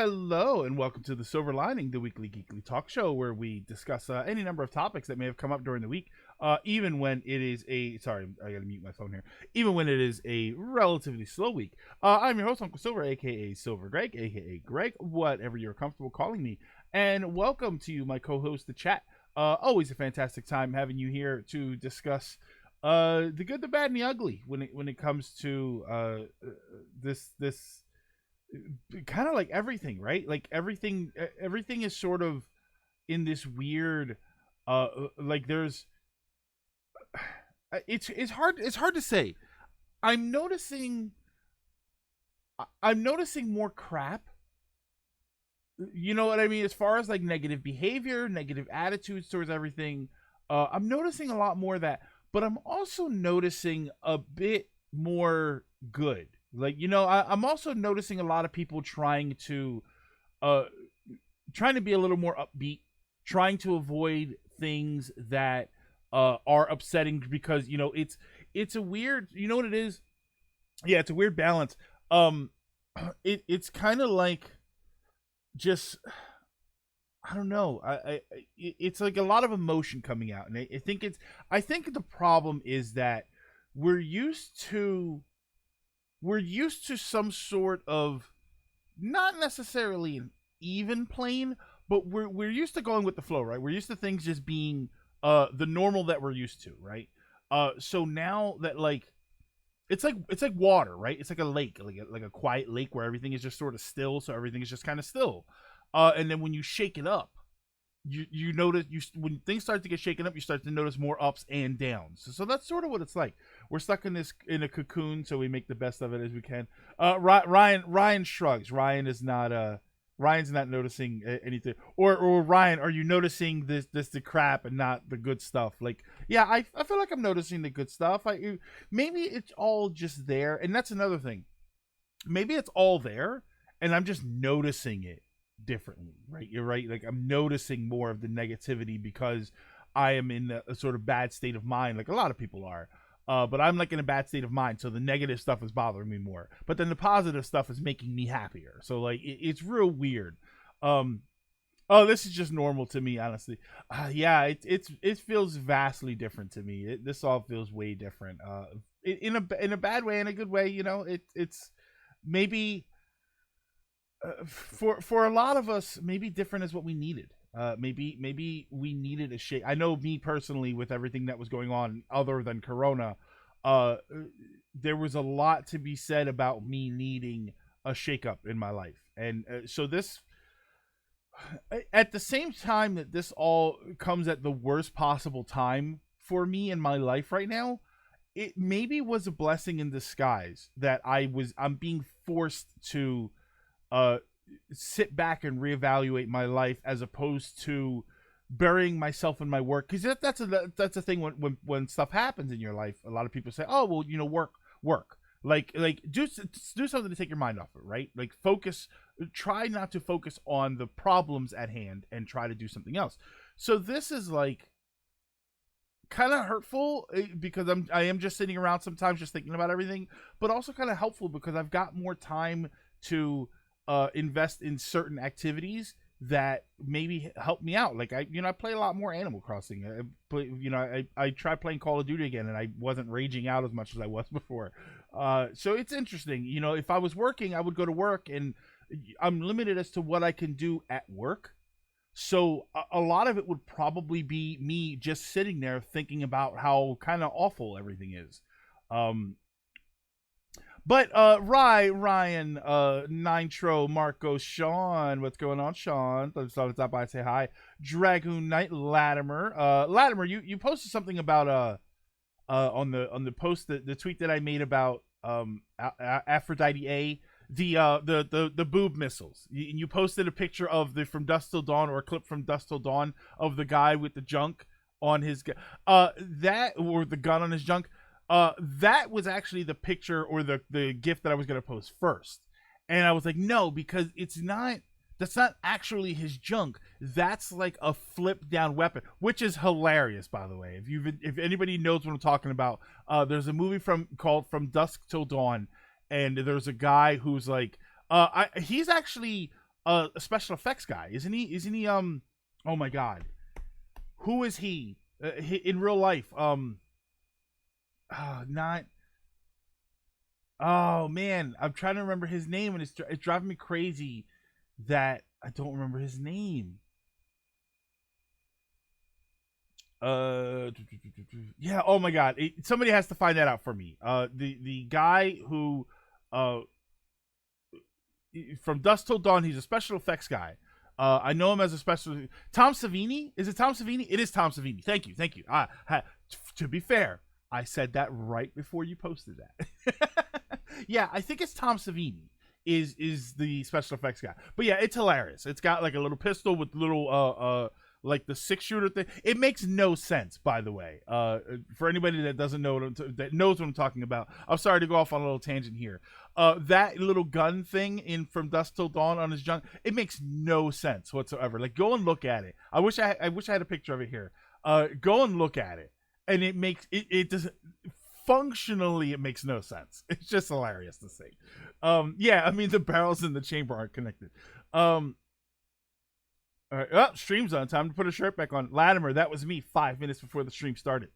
Hello and welcome to the Silver Lining, the weekly geekly talk show where we discuss any number of topics that may have come up during the week, even when it is sorry, I gotta mute my phone here, even when it is a relatively slow week. I'm your host, Uncle Silver, aka Silver Greg, aka Greg, whatever you're comfortable calling me, and welcome to you, my co-host, the chat. Always a fantastic time having you here to discuss the good, the bad, and the ugly when it comes to this kind of like everything, right? Like everything is sort of in this weird like there's it's hard to say. I'm noticing more crap, you know what I mean, as far as like negative behavior, negative attitudes towards everything. I'm noticing a lot more of that, but I'm also noticing a bit more good. Like, you know, I'm also noticing a lot of people trying to be a little more upbeat, trying to avoid things that are upsetting, because, you know, it's a weird, you know what it is? Yeah, it's a weird balance. It's kind of like just, I don't know. It's like a lot of emotion coming out, and I think the problem is that we're used to some sort of, not necessarily an even plane, but we're used to going with the flow, right? We're used to things just being the normal that we're used to, right? So now that, like, it's like water, right? It's like a lake, like a quiet lake where everything is just sort of still, so everything is just kind of still. And then when you shake it up, you notice, when things start to get shaken up, you start to notice more ups and downs. So that's sort of what it's like. We're stuck in a cocoon, so we make the best of it as we can. Ryan shrugs. Ryan's not noticing anything. Or Ryan, are you noticing the crap and not the good stuff? Like, yeah, I feel like I'm noticing the good stuff. Maybe it's all just there, and that's another thing. Maybe it's all there, and I'm just noticing it differently, right? You're right. Like, I'm noticing more of the negativity because I am in a sort of bad state of mind, like a lot of people are. But I'm like in a bad state of mind, so the negative stuff is bothering me more. But then the positive stuff is making me happier. So like it's real weird. This is just normal to me, honestly. Yeah, it feels vastly different to me. This all feels way different. In a bad way, in a good way, you know. It's maybe. For a lot of us, maybe different is what we needed. Maybe we needed a shake. I know me personally, with everything that was going on other than Corona, there was a lot to be said about me needing a shakeup in my life. And so this, at the same time that this all comes at the worst possible time for me in my life right now, it maybe was a blessing in disguise that I'm being forced to sit back and reevaluate my life, as opposed to burying myself in my work. Because that's a thing when stuff happens in your life. A lot of people say, oh, well, you know, work, like do something to take your mind off it, right? Like, try not to focus on the problems at hand and try to do something else. So this is like kind of hurtful, because I am just sitting around sometimes just thinking about everything, but also kind of helpful because I've got more time to invest in certain activities that maybe help me out. Like, I play a lot more Animal Crossing. I tried playing Call of Duty again, and I wasn't raging out as much as I was before. So it's interesting. You know, if I was working, I would go to work, and I'm limited as to what I can do at work. So a lot of it would probably be me just sitting there thinking about how kind of awful everything is. But Ryan, Nitro, Marco, Sean, what's going on, Sean? Let's stop by and say hi. Dragoon Knight, Latimer. Latimer, you posted something about on the post, the tweet that I made about Aphrodite A, the boob missiles. You posted a picture of the From Dusk Till Dawn, or a clip from Dusk Till Dawn, of the guy with the junk on his that, or the gun on his junk. That was actually the picture, or the GIF that I was going to post first. And I was like, no, because that's not actually his junk. That's like a flip down weapon, which is hilarious, by the way. If anybody knows what I'm talking about, there's a movie called From Dusk Till Dawn, and there's a guy who's like, he's actually a special effects guy, isn't he? Isn't he? Oh my God, who is he in real life? Not. Oh man, I'm trying to remember his name, and it's driving me crazy that I don't remember his name. Yeah. Oh my God, somebody has to find that out for me. The guy who, from Dusk Till Dawn, he's a special effects guy. I know him as a special. Tom Savini? Is it Tom Savini? It is Tom Savini. Thank you. To be fair, I said that right before you posted that. Yeah, I think it's Tom Savini is the special effects guy. But yeah, it's hilarious. It's got like a little pistol with little like the 6-shooter thing. It makes no sense, by the way. For anybody that doesn't know that knows what I'm talking about. I'm sorry to go off on a little tangent here. That little gun thing in From Dusk Till Dawn on his junk, it makes no sense whatsoever. Like, go and look at it. I wish I had a picture of it here. Go and look at it, and it makes it doesn't. Functionally, it makes no sense. It's just hilarious to see. Yeah, I mean, the barrels in the chamber aren't connected. All right. Oh, stream's on. Time to put a shirt back on. Latimer, that was me 5 minutes before the stream started.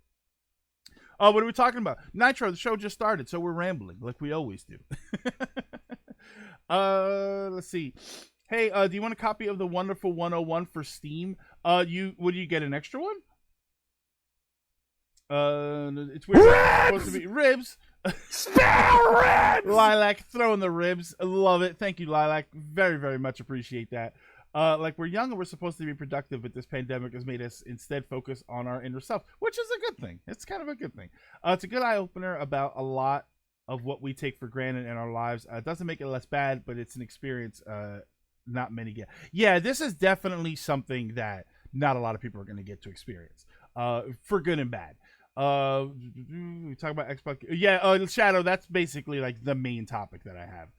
What are we talking about? Nitro, the show just started, so we're rambling like we always do. Let's see. Hey, do you want a copy of the Wonderful 101 for Steam? Would you get an extra one? It's weird. It's supposed to be ribs. Spare ribs! Lilac throwing the ribs. I love it. Thank you, Lilac. Very, very much appreciate that. Like, we're young and we're supposed to be productive, but this pandemic has made us instead focus on our inner self, which is a good thing. It's kind of a good thing. It's a good eye-opener about a lot of what we take for granted in our lives. It doesn't make it less bad, but it's an experience not many get. Yeah, this is definitely something that not a lot of people are going to get to experience, for good and bad. We talk about Xbox. Yeah, Shadow, that's basically like the main topic that I have.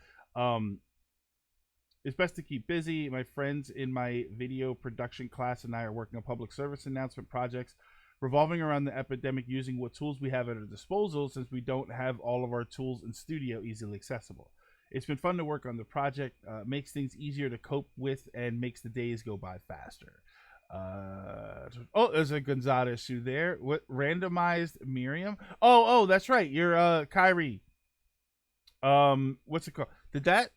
It's best to keep busy. My friends in my video production class and I are working on public service announcement projects revolving around the epidemic, using what tools we have at our disposal, since we don't have all of our tools in studio easily accessible. It's been fun to work on the project. Makes things easier to cope with and makes the days go by faster. There's a Gonzaga issue there. What randomized Miriam? Oh, that's right. You're Kyrie. What's it called? Did that?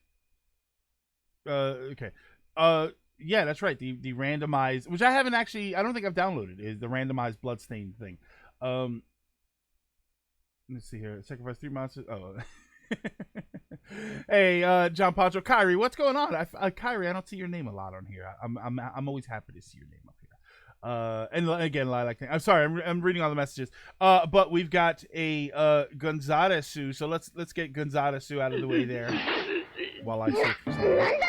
Okay. Yeah, that's right. The randomized, which I haven't actually. I don't think I've downloaded. Is the randomized bloodstain thing? Let's see here. Sacrifice 3 monsters. Oh. Hey, John Pancho, Kyrie, what's going on? Kyrie, I don't see your name a lot on here. I'm always happy to see your name up here. And again, Lilac, I'm sorry, I'm reading all the messages. But we've got a Gonzaga Sue, so let's get Gonzaga Sue out of the way there while I search for something.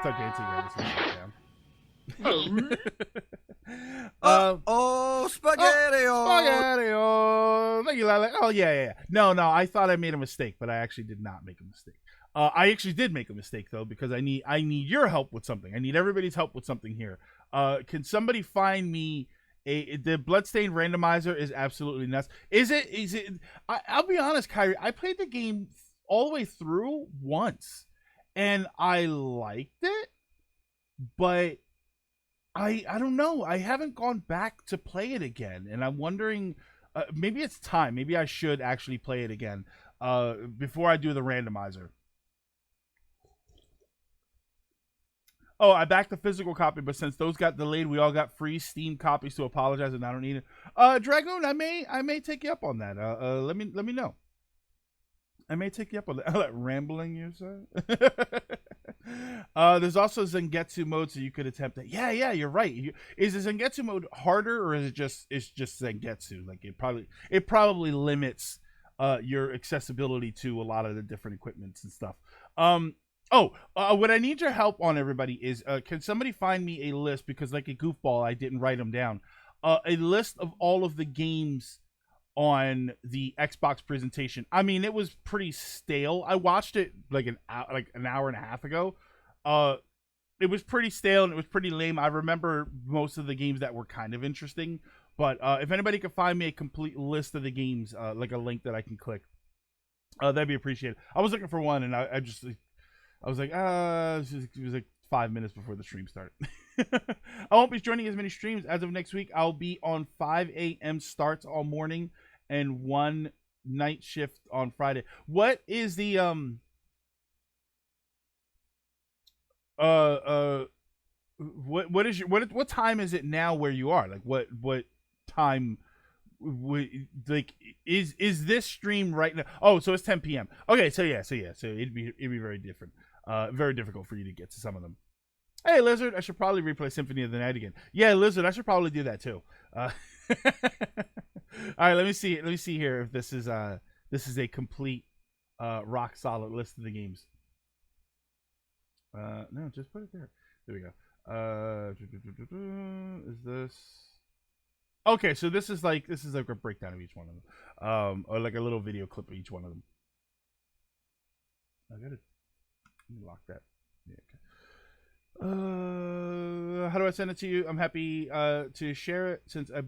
Dancing Spaghetti! Thank you, Lala. Oh yeah. No, I thought I made a mistake, but I actually did not make a mistake. I actually did make a mistake though, because I need your help with something. I need everybody's help with something here. Can somebody find me the Bloodstain randomizer? Is absolutely nuts. Is it? I'll be honest, Kyrie. I played the game all the way through once, and I liked it, but I don't know. I haven't gone back to play it again, and I'm wondering, maybe it's time. Maybe I should actually play it again before I do the randomizer. Oh, I backed the physical copy, but since those got delayed, we all got free Steam copies to apologize, and I don't need it. Dragoon, I may take you up on that. Let me know. I may take you up on that. Rambling, you say? There's also Zangetsu mode, so you could attempt it. Yeah, you're right. Is the Zangetsu mode harder, or is it just Zangetsu? Like it probably limits your accessibility to a lot of the different equipments and stuff. What I need your help on, everybody, is can somebody find me a list, because like a goofball, I didn't write them down. A list of all of the games on the Xbox presentation. I mean, it was pretty stale. I watched it like an hour and a half ago. It was pretty stale and it was pretty lame. I remember most of the games that were kind of interesting, but if anybody could find me a complete list of the games, like a link that I can click, that'd be appreciated. I was looking for one, and I was like, it was like 5 minutes before the stream started. I won't be joining as many streams as of next week. I'll be on 5 a.m. starts all morning and 1 night shift on Friday. What is the what time is it now where you are? Like what time like is this stream right now? Oh, so it's 10 p.m. Okay, so it'd be very different. Very difficult for you to get to some of them. Hey, Lizard, I should probably replay Symphony of the Night again. Yeah, Lizard, I should probably do that too. All right, let me see here if this is a complete rock solid list of the games. No, just put it there. There we go. Is this okay? So this is like a breakdown of each one of them, or like a little video clip of each one of them. I gotta lock that. Yeah. Okay. How do I send it to you? I'm happy to share it since I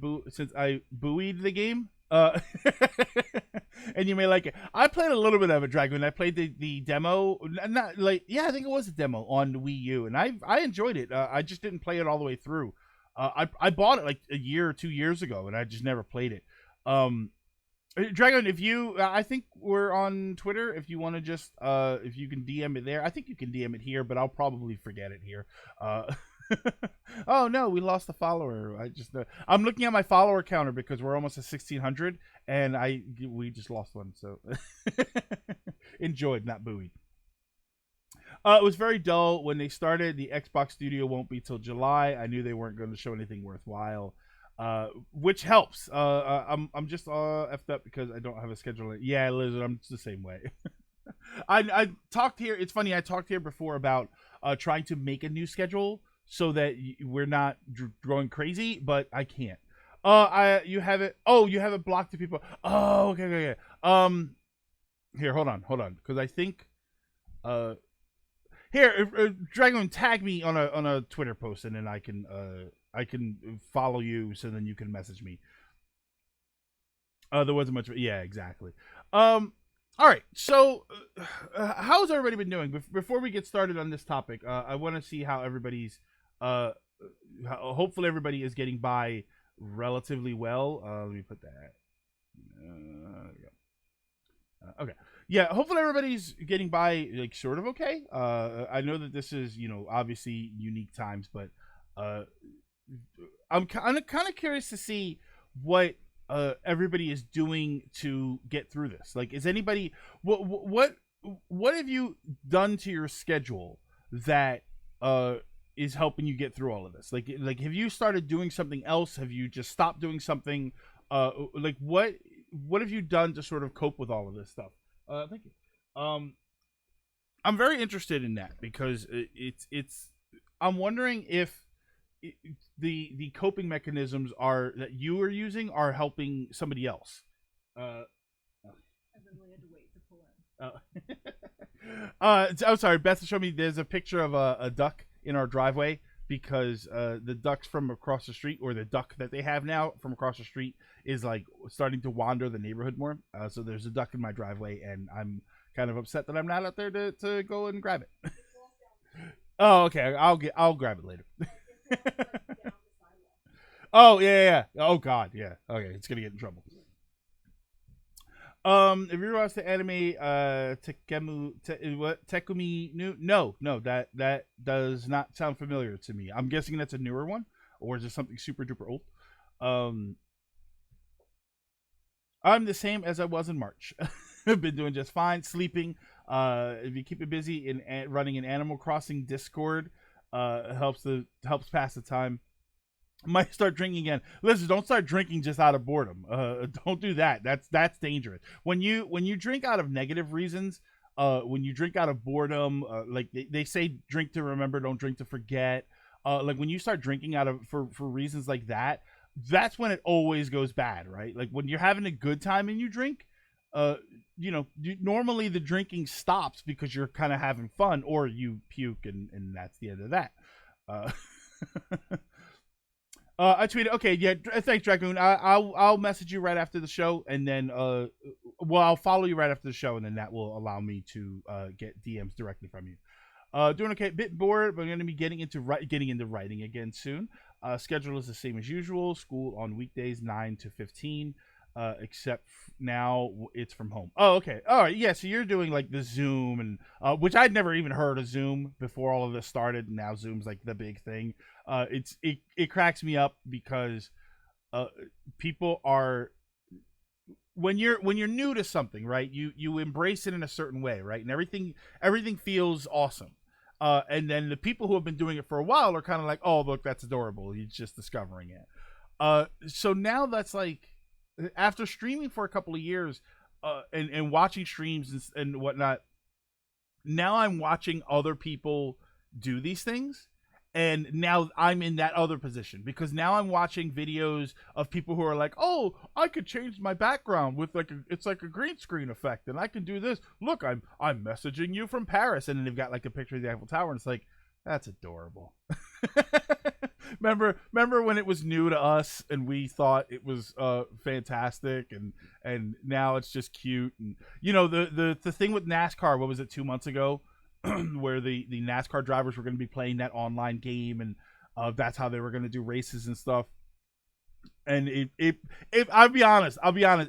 buoyed the game. And you may like it. I played a little bit of it, Dragoon. I played the demo. Not like, yeah, I think it was a demo on the Wii U, and I enjoyed it. I just didn't play it all the way through. I bought it like a year or 2 years ago, and I just never played it. Dragon, if you, I think we're on Twitter. If you want to just, if you can DM it there, I think you can DM it here, but I'll probably forget it here. Oh no, we lost a follower. I'm looking at my follower counter because we're almost at 1,600, and we just lost one. So enjoyed, not buoyed. It was very dull when they started. The Xbox Studio won't be till July. I knew they weren't going to show anything worthwhile. Which helps. I'm just effed up because I don't have a schedule. Yeah, Lizard, I'm the same way. I talked here. It's funny. I talked here before about trying to make a new schedule so that we're not going crazy, but I can't. You have it. Oh, you have it blocked to people. Oh, okay. Here, hold on, because I think here, Dragon, tag me on a Twitter post, and then I can follow you, so then you can message me. There wasn't much. Yeah, exactly. All right. So, how's everybody been doing? Before we get started on this topic, I want to see how everybody's. Hopefully, everybody is getting by relatively well. Let me put that. There we go. Okay. Yeah. Hopefully, everybody's getting by like sort of okay. I know that this is obviously unique times, but I'm kind of curious to see what everybody is doing to get through this. Like, is anybody what have you done to your schedule that is helping you get through all of this? Like have you started doing something else? Have you just stopped doing something? Like what have you done to sort of cope with all of this stuff? Thank you. I'm very interested in that because it's I'm wondering if the coping mechanisms that you are using are helping somebody else. I really had to wait to pull in. I'm sorry, Beth showed me there's a picture of a duck in our driveway because the ducks from across the street, or the duck that they have now from across the street, is like starting to wander the neighborhood more. So there's a duck in my driveway, and I'm kind of upset that I'm not out there to go and grab it. Oh, okay. I'll grab it later. Oh yeah. Oh god, yeah. Okay, it's gonna get in trouble. If you watched the anime Tekumi no, that does not sound familiar to me. I'm guessing that's a newer one, or is it something super duper old? I'm the same as I was in March. I've been doing just fine, sleeping. If you keep it busy in running an Animal Crossing Discord, helps pass the time. Might start drinking again. Listen, don't start drinking just out of boredom. Don't do that. That's dangerous. When you drink out of negative reasons, when you drink out of boredom, like they say, drink to remember, don't drink to forget. Like when you start drinking out of for reasons like that, that's when it always goes bad, right? Like when you're having a good time and you drink, normally the drinking stops because you're kind of having fun, or you puke, and that's the end of that. Uh, I tweeted, okay, yeah, thanks, Dragoon. I'll message you right after the show, and then, I'll follow you right after the show, and then that will allow me to get DMs directly from you. Doing okay, bit bored, but I'm going to be getting into writing again soon. Schedule is the same as usual. School on weekdays 9 to 15, except now it's from home. Oh, okay. All right. Yeah. So you're doing like the Zoom, and which I'd never even heard of Zoom before all of this started. And now Zoom's like the big thing. It cracks me up because people are, when you're new to something, right? You embrace it in a certain way, right? And everything feels awesome. And then the people who have been doing it for a while are kind of like, oh, look, that's adorable. He's just discovering it. So now that's like, after streaming for a couple of years, and watching streams and whatnot, now I'm watching other people do these things. And now I'm in that other position because now I'm watching videos of people who are like, oh, I could change my background with it's like a green screen effect, and I can do this. Look, I'm messaging you from Paris, and then they've got like a picture of the Eiffel Tower, and it's like, that's adorable. remember when it was new to us and we thought it was fantastic, and now it's just cute. And the thing with NASCAR, what was it, 2 months ago? Where the NASCAR drivers were going to be playing that online game, and that's how they were going to do races and stuff. And if I'll be honest,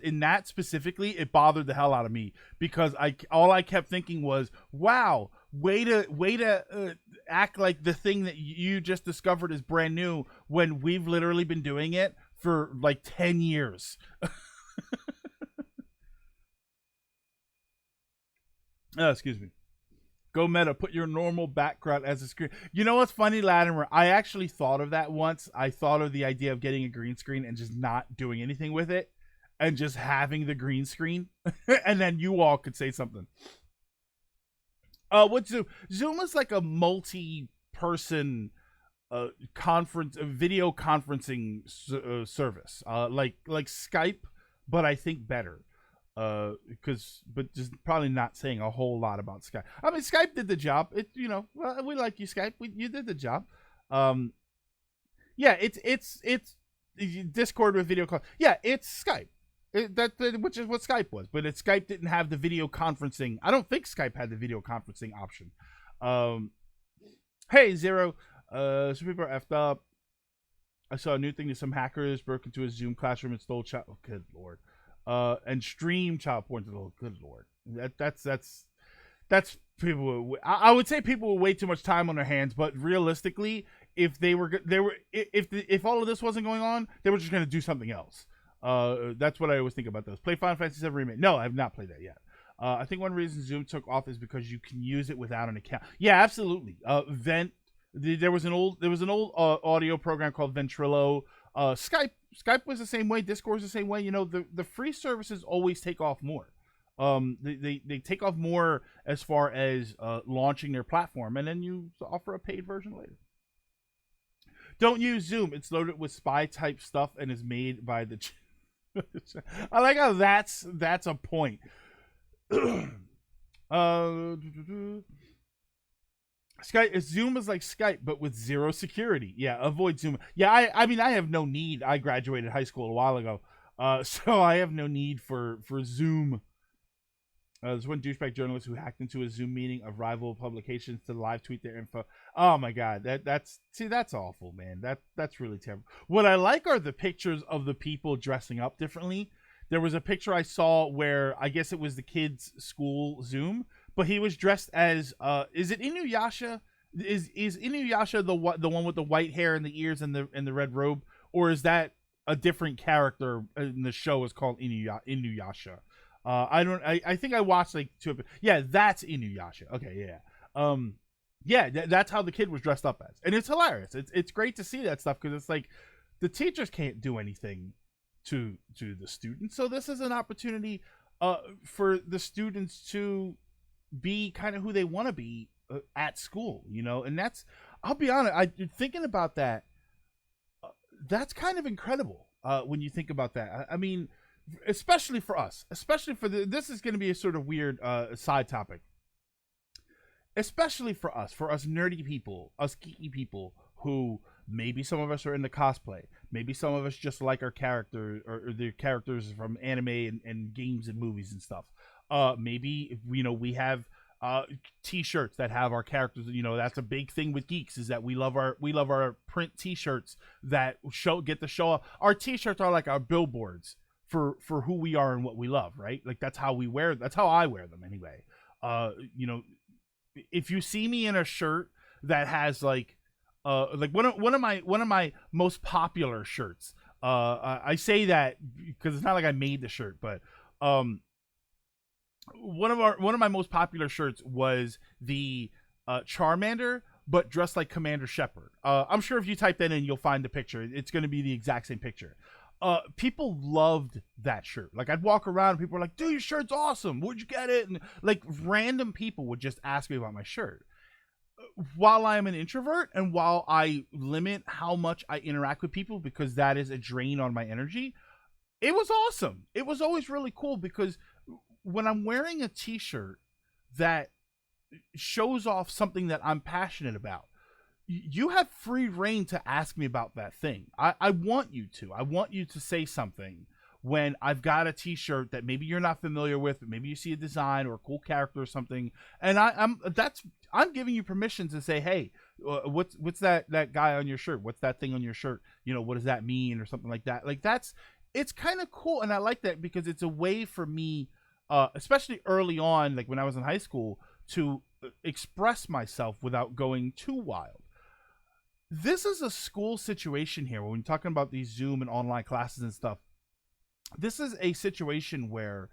in that specifically, it bothered the hell out of me because all I kept thinking was, wow, way to act like the thing that you just discovered is brand new when we've literally been doing it for like 10 years. Excuse me. Go meta, put your normal background as a screen. You know what's funny, Latimer? I actually thought of that once. I thought of the idea of getting a green screen and just not doing anything with it and just having the green screen. And then you all could say something. What's Zoom? Zoom is like a multi-person video conferencing service. Like Skype, but I think better. But just probably not saying a whole lot about Skype. I mean, Skype did the job. Well, we like you, Skype. You did the job. Yeah, it's Discord with video call. Yeah, it's Skype. Which is what Skype was, but Skype didn't have the video conferencing. I don't think Skype had the video conferencing option. Hey, Zero. Some people are effed up. I saw a new thing that some hackers broke into a Zoom classroom and stole chat. Oh, good lord. And stream child porn to the good lord. That's people. I would say people with way too much time on their hands, but realistically, if if all of this wasn't going on, they were just going to do something else. That's what I always think about those. Play Final Fantasy VII Remake. No, I have not played that yet. I think one reason Zoom took off is because you can use it without an account. Yeah, absolutely. There was an old audio program called Ventrilo. Skype was the same way. Discord's the same way. The free services always take off more. They take off more as far as launching their platform, and then you offer a paid version later. Don't use Zoom. It's loaded with spy type stuff and is made by the. I like how that's a point. Zoom is like Skype, but with zero security. Yeah, avoid Zoom. Yeah, I mean, I have no need. I graduated high school a while ago, so I have no need for Zoom. There's one douchebag journalist who hacked into a Zoom meeting of rival publications to live tweet their info. Oh my god, that's awful, man. That's really terrible. What I like are the pictures of the people dressing up differently. There was a picture I saw where I guess it was the kids' school Zoom, but he was dressed as is it Inuyasha? Is Inuyasha the one with the white hair and the ears and the red robe, or is that a different character in the show is called Inuyasha? I think I watched like two of it. Yeah, that's Inuyasha. Okay, yeah. That's how the kid was dressed up as, and it's hilarious. It's great to see that stuff because it's like the teachers can't do anything to the students, so this is an opportunity for the students to be kind of who they want to be at school, and that's, I'll be honest, I thinking about that. that's kind of incredible when you think about that. I mean, especially for us, especially for this is going to be a sort of weird side topic. Especially for us nerdy people, us geeky people who maybe some of us are into cosplay, maybe some of us just like our characters or the characters from anime and games and movies and stuff. Maybe we have t-shirts that have our characters. That's a big thing with geeks, is that we love our print t-shirts that get to show up. Our t-shirts are like our billboards for who we are and what we love, right? Like that's how I wear them anyway. If you see me in a shirt that has like one of my most popular shirts, I say that because it's not like I made the shirt, but one of my most popular shirts was the Charmander, but dressed like Commander Shepard. I'm sure if you type that in, you'll find the picture. It's going to be the exact same picture. People loved that shirt. Like I'd walk around and people were like, dude, your shirt's awesome. Where'd you get it? And like random people would just ask me about my shirt. While I'm an introvert and while I limit how much I interact with people because that is a drain on my energy, it was awesome. It was always really cool because when I'm wearing a t-shirt that shows off something that I'm passionate about, you have free reign to ask me about that thing. I want you to say something when I've got a t-shirt that maybe you're not familiar with, but maybe you see a design or a cool character or something. And I'm giving you permission to say, hey, what's that guy on your shirt? What's that thing on your shirt? What does that mean? Or something like that. Like it's kind of cool. And I like that because it's a way for me, especially early on, like when I was in high school, to express myself without going too wild. This is a school situation here when we're talking about these Zoom and online classes and stuff. This is a situation where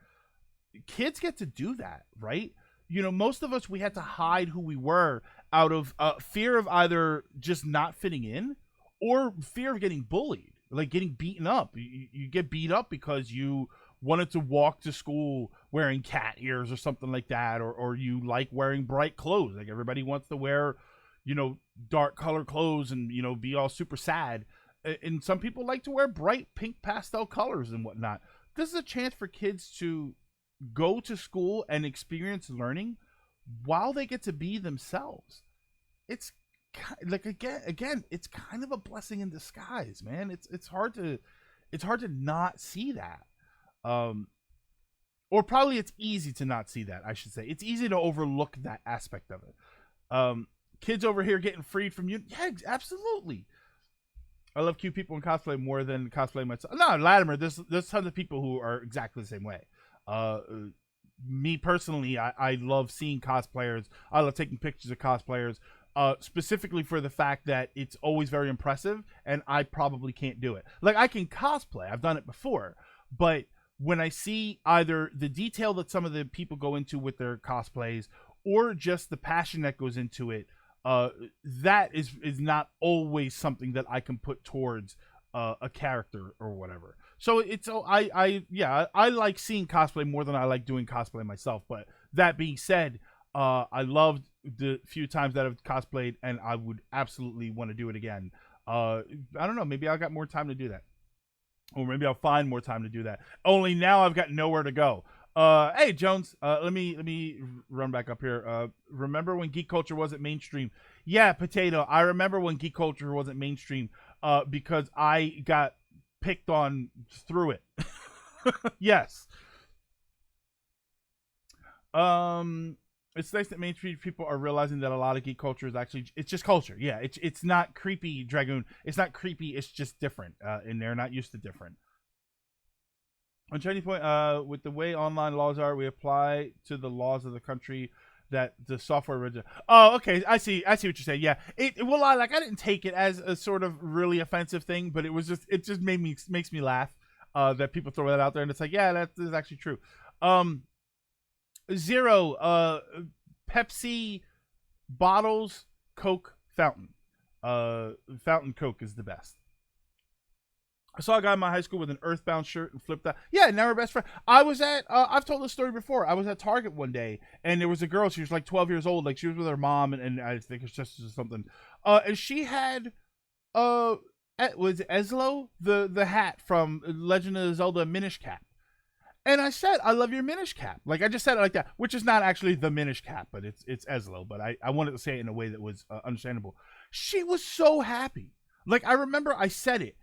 kids get to do that, right? Most of us, we had to hide who we were out of fear of either just not fitting in or fear of getting bullied, like getting beaten up. You get beat up because you wanted to walk to school wearing cat ears or something like that, or you like wearing bright clothes. Like everybody wants to wear dark color clothes and be all super sad, and some people like to wear bright pink pastel colors and whatnot. This is a chance for kids to go to school and experience learning while they get to be themselves. It's like again it's kind of a blessing in disguise, man. It's hard to not see that, or probably it's easy to not see that. I should say it's easy to overlook that aspect of it. Kids over here getting freed from you. Yeah, absolutely. I love cute people in cosplay more than cosplay myself. No, Latimer, there's tons of people who are exactly the same way. Me personally, I love seeing cosplayers. I love taking pictures of cosplayers, specifically for the fact that it's always very impressive, and I probably can't do it. Like, I can cosplay. I've done it before. But when I see either the detail that some of the people go into with their cosplays or just the passion that goes into it, that is not always something that I can put towards a character or whatever. So I like seeing cosplay more than I like doing cosplay myself. But that being said, I loved the few times that I've cosplayed, and I would absolutely want to do it again. I don't know, maybe I got more time to do that, or maybe I'll find more time to do that. Only now I've got nowhere to go. Hey Jones, let me run back up here. Remember when geek culture wasn't mainstream? Yeah, Potato. I remember when geek culture wasn't mainstream, because I got picked on through it. Yes. It's nice that mainstream people are realizing that a lot of geek culture is actually, it's just culture. Yeah, it's not creepy, Dragoon. It's not creepy. It's just different, and they're not used to different. On Chinese point, with the way online laws are, we apply to the laws of the country that the software original. Oh, okay. I see what you're saying. Yeah. I didn't take it as a sort of really offensive thing, but it just makes me laugh that people throw that out there, and it's like, yeah, that is actually true. Zero, Pepsi bottles, Coke fountain. Fountain Coke is the best. I saw a guy in my high school with an Earthbound shirt and flipped out. Yeah, now we're best friend. I was at, I've told this story before. I was at Target one day, and there was a girl. She was like 12 years old. Like, she was with her mom, and I think it's just something. And she had was Ezlo, the hat from Legend of Zelda Minish Cap. And I said, I love your Minish Cap. Like, I just said it like that, which is not actually the Minish Cap, but it's Ezlo. But I wanted to say it in a way that was understandable. She was so happy. Like, I remember I said it,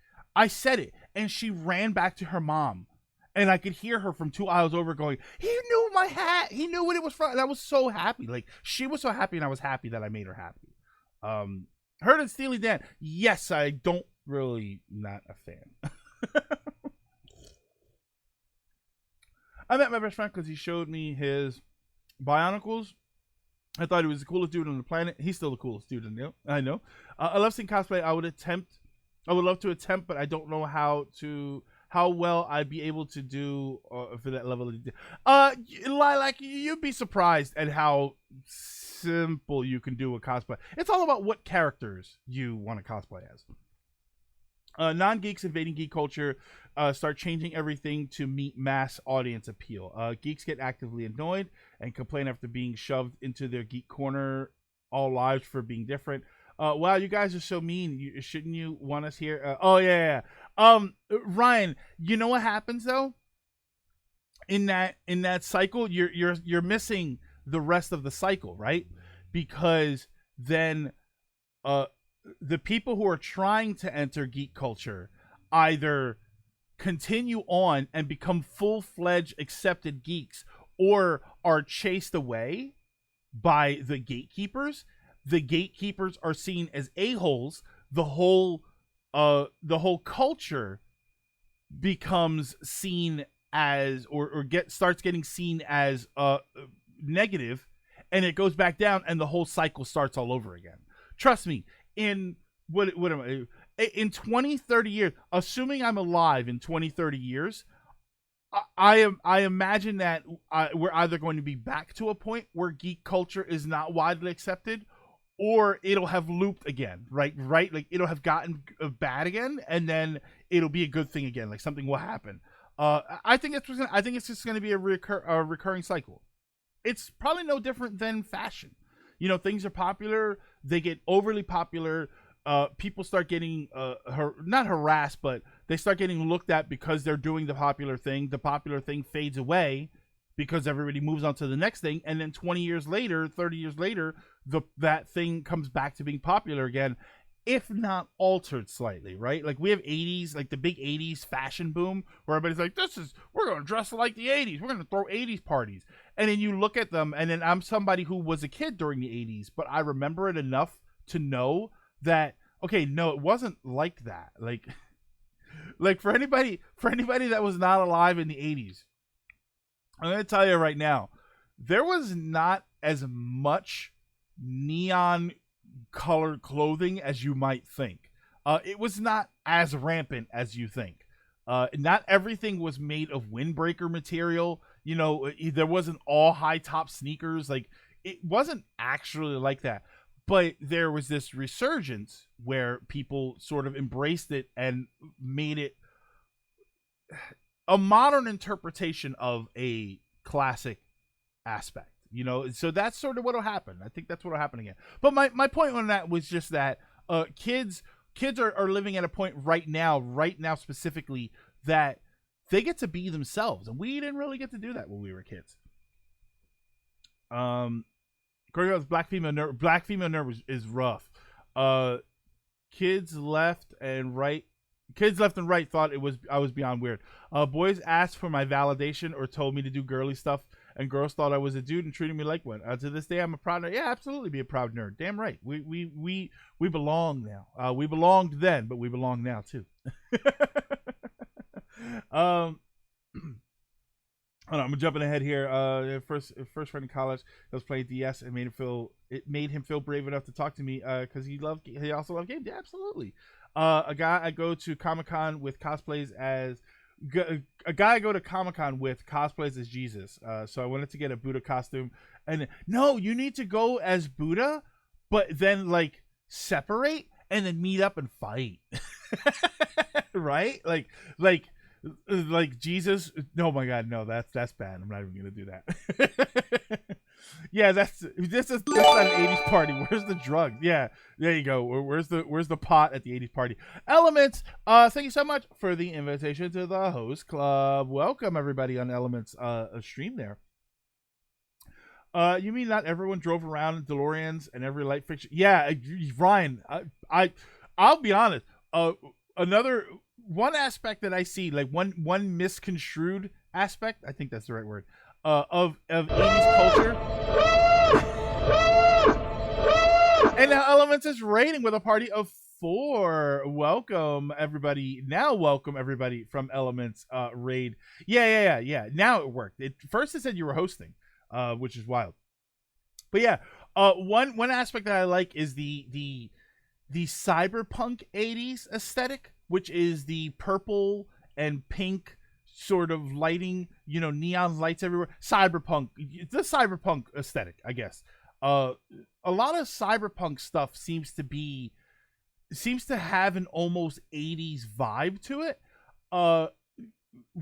and she ran back to her mom. And I could hear her from 2 aisles over going, he knew my hat. He knew what it was from. And I was so happy. Like, she was so happy, and I was happy that I made her happy. Her and Steely Dan. Yes, I don't really, not a fan. I met my best friend because he showed me his Bionicles. I thought he was the coolest dude on the planet. He's still the coolest dude I know. I love seeing cosplay. I would love to attempt, but I don't know how well I'd be able to do for that level of detail. Like, you'd be surprised at how simple you can do a cosplay. It's all about what characters you want to cosplay as. Non-geeks invading geek culture start changing everything to meet mass audience appeal. Geeks get actively annoyed and complain after being shoved into their geek corner all lives for being different. Wow, you guys are so mean. Shouldn't you want us here? Yeah. Ryan, you know what happens though? In that cycle, you're missing the rest of the cycle, right? Because then the people who are trying to enter geek culture either continue on and become full-fledged accepted geeks, or are chased away by the gatekeepers. The gatekeepers are seen as a-holes. The whole culture becomes seen as starts getting seen as negative, and it goes back down, and the whole cycle starts all over again. Trust me, in what am I in 20, 30 years, assuming I'm alive in 20, 30 years, I imagine that we're either going to be back to a point where geek culture is not widely accepted, or it'll have looped again, right? Like, it'll have gotten bad again, and then it'll be a good thing again. Like, something will happen. I think it's just going to be a recurring cycle. It's probably no different than fashion. You know, things are popular, they get overly popular. People start getting not harassed, but they start getting looked at because they're doing the popular thing. The popular thing fades away because everybody moves on to the next thing, and then 20 years later, 30 years later, that thing comes back to being popular again, if not altered slightly, right? Like, we have 80s, like the big 80s fashion boom, where everybody's like, we're going to dress like the 80s. We're going to throw 80s parties. And then you look at them, and then I'm somebody who was a kid during the 80s, but I remember it enough to know that, okay, no, it wasn't like that. Like for anybody that was not alive in the 80s, I'm going to tell you right now, there was not as much neon colored clothing as you might think. It was not as rampant as you think. Not everything was made of windbreaker material. You know, there wasn't all high top sneakers. Like, it wasn't actually like that. But there was this resurgence where people sort of embraced it and made it a modern interpretation of a classic aspect. You know, so that's sort of what'll happen. I think that's what'll happen again. But my point on that was just that kids are living at a point right now specifically, that they get to be themselves, and we didn't really get to do that when we were kids. Black female nerd is rough. Kids left and right thought I was beyond weird. Boys asked for my validation or told me to do girly stuff, and girls thought I was a dude and treated me like one. To this day, I'm a proud nerd. Yeah, absolutely, be a proud nerd. Damn right. We belong now. We belonged then, but we belong now too. Hold on, I'm jumping ahead here. First friend in college that was playing DS, and it made him feel brave enough to talk to me because he also loved games. Yeah, absolutely. A guy I go to Comic-Con with cosplays as Jesus. So I wanted to get a Buddha costume, and no, you need to go as Buddha, but then like separate and then meet up and fight. Right? Like Jesus. Oh my God, no, that's bad. I'm not even gonna do that. Yeah, this is that's not an 80s party. Where's the drugs? Yeah, there you go. Where's the pot at the 80s party? Elements, thank you so much for the invitation to the host club. Welcome everybody on Elements stream there. You mean not everyone drove around in DeLoreans and every light fixture? Yeah, Ryan, I'll be honest. Another one aspect that I see, like one misconstrued aspect, I think that's the right word, of 80s culture. And now Elements is raiding with a party of 4. Welcome everybody. Now welcome everybody from Elements raid. Yeah. Now it worked. First it said you were hosting, which is wild. But yeah, one aspect that I like is the cyberpunk 80s aesthetic, which is the purple and pink sort of lighting, neon lights everywhere. Cyberpunk, the cyberpunk aesthetic, I guess. A lot of cyberpunk stuff seems to have an almost 80s vibe to it.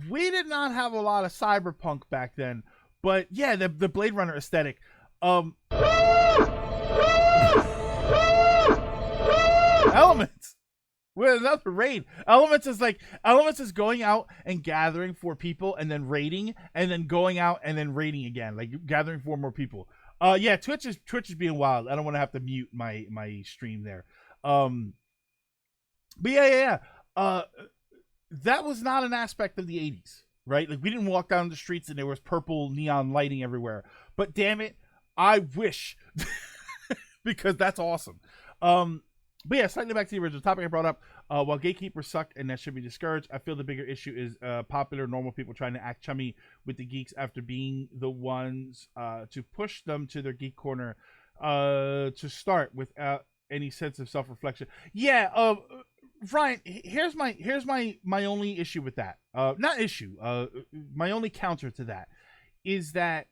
We did not have a lot of cyberpunk back then, but yeah, the Blade Runner aesthetic. Elements with another raid. Elements is going out and gathering 4 people and then raiding and then going out and then raiding again, like gathering 4 more people. Yeah, Twitch is being wild. I don't want to have to mute my stream there. But yeah. That was not an aspect of the 80s, right? Like, we didn't walk down the streets and there was purple neon lighting everywhere. But damn it, I wish, because that's awesome. But yeah, slightly back to the original topic I brought up. While gatekeepers suck and that should be discouraged, I feel the bigger issue is popular normal people trying to act chummy with the geeks after being the ones to push them to their geek corner to start without any sense of self-reflection. Yeah, Ryan, here's my only issue with that. Not issue. My only counter to that is that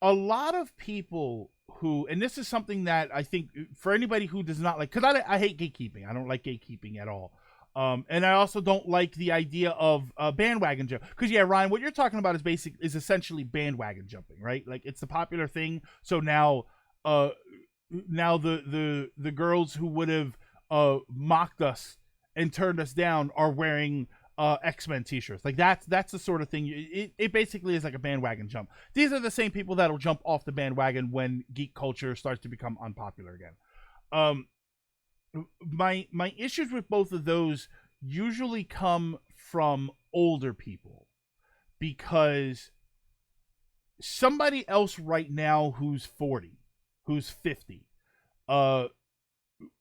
a lot of people who, and this is something that I think for anybody who does not like, because I hate gatekeeping. I don't like gatekeeping at all. And I also don't like the idea of bandwagon jump. Because yeah, Ryan, what you're talking about is essentially bandwagon jumping, right? Like, it's the popular thing. So now the girls who would have mocked us and turned us down are wearing X-Men t-shirts. Like, that's the sort of thing. It basically is like a bandwagon jump. These are the same people that'll jump off the bandwagon when geek culture starts to become unpopular again. My issues with both of those usually come from older people, because somebody else right now who's 40, who's 50,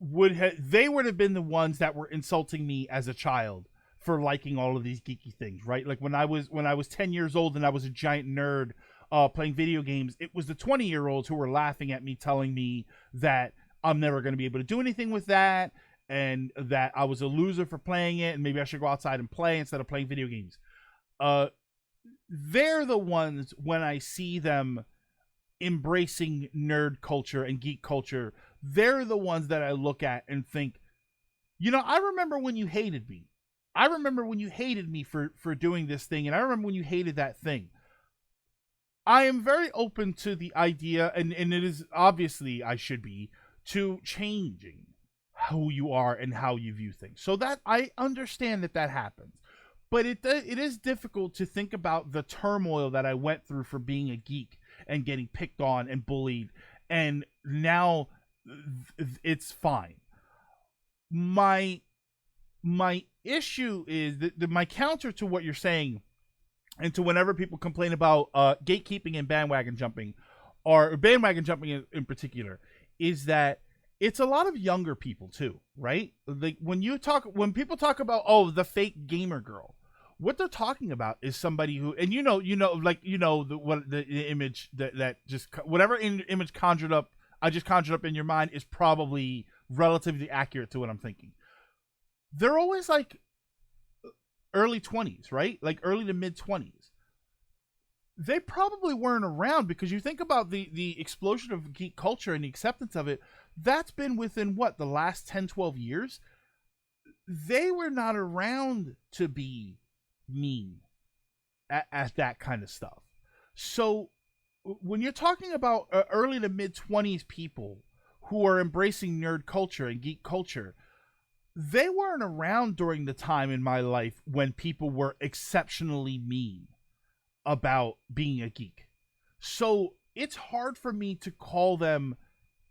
would have been the ones that were insulting me as a child for liking all of these geeky things, right? Like, when I was 10 years old and I was a giant nerd playing video games, it was the 20-year-olds who were laughing at me, telling me that I'm never going to be able to do anything with that, and that I was a loser for playing it, and maybe I should go outside and play instead of playing video games. They're the ones, when I see them embracing nerd culture and geek culture, they're the ones that I look at and think, I remember when you hated me. I remember when you hated me for doing this thing, and I remember when you hated that thing. I am very open to the idea, and it is obviously I should be, to changing who you are and how you view things. So that I understand that happens. But it is difficult to think about the turmoil that I went through for being a geek and getting picked on and bullied, and now it's fine. My issue is that my counter to what you're saying, and to whenever people complain about gatekeeping and bandwagon jumping, or bandwagon jumping in particular, is that it's a lot of younger people too, right? Like, when people talk about, the fake gamer girl, what they're talking about is somebody who, and the image that just, whatever image I just conjured up in your mind is probably relatively accurate to what I'm thinking. They're always like early 20s, right? Like early to mid 20s. They probably weren't around, because you think about the explosion of geek culture and the acceptance of it, that's been within the last 10, 12 years. They were not around to be mean at that kind of stuff. So when you're talking about early to mid 20s people who are embracing nerd culture and geek culture, they weren't around during the time in my life when people were exceptionally mean about being a geek. So it's hard for me to call them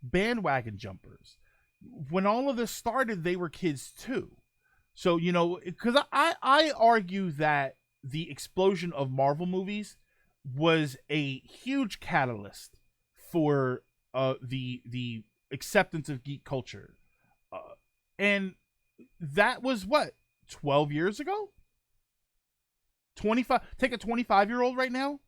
bandwagon jumpers. When all of this started, they were kids too. So, you know, because I argue that the explosion of Marvel movies was a huge catalyst for the acceptance of geek culture. And that was what, 12 years ago? 25. Take a 25-year-old right now.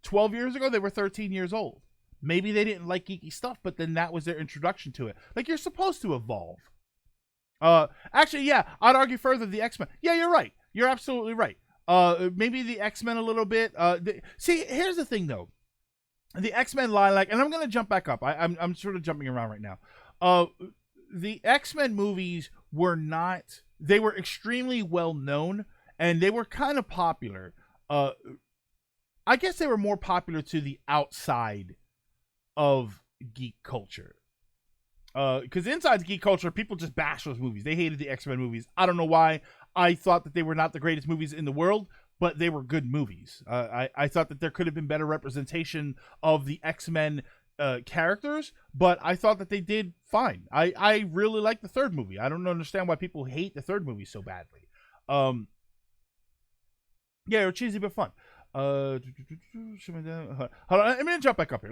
12 years ago, they were 13 years old. Maybe they didn't like geeky stuff, but then that was their introduction to it. Like, you're supposed to evolve. Actually, yeah, I'd argue further the X-Men. Yeah, you're right. You're absolutely right. Maybe the X-Men a little bit. See, here's the thing, though. The X-Men Lilac, and I'm going to jump back up. I'm sort of jumping around right now. The X-Men movies were not... They were extremely well-known, and they were kind of popular. I guess they were more popular to the outside of geek culture. Because inside geek culture, people just bash those movies. They hated the X-Men movies. I don't know why. I thought that they were not the greatest movies in the world, but they were good movies. I thought that there could have been better representation of the X-Men characters, but I thought that they did fine. I really like the third movie. I don't understand why people hate the third movie so badly. Yeah, they were cheesy but fun. Hold on, let me jump back up here.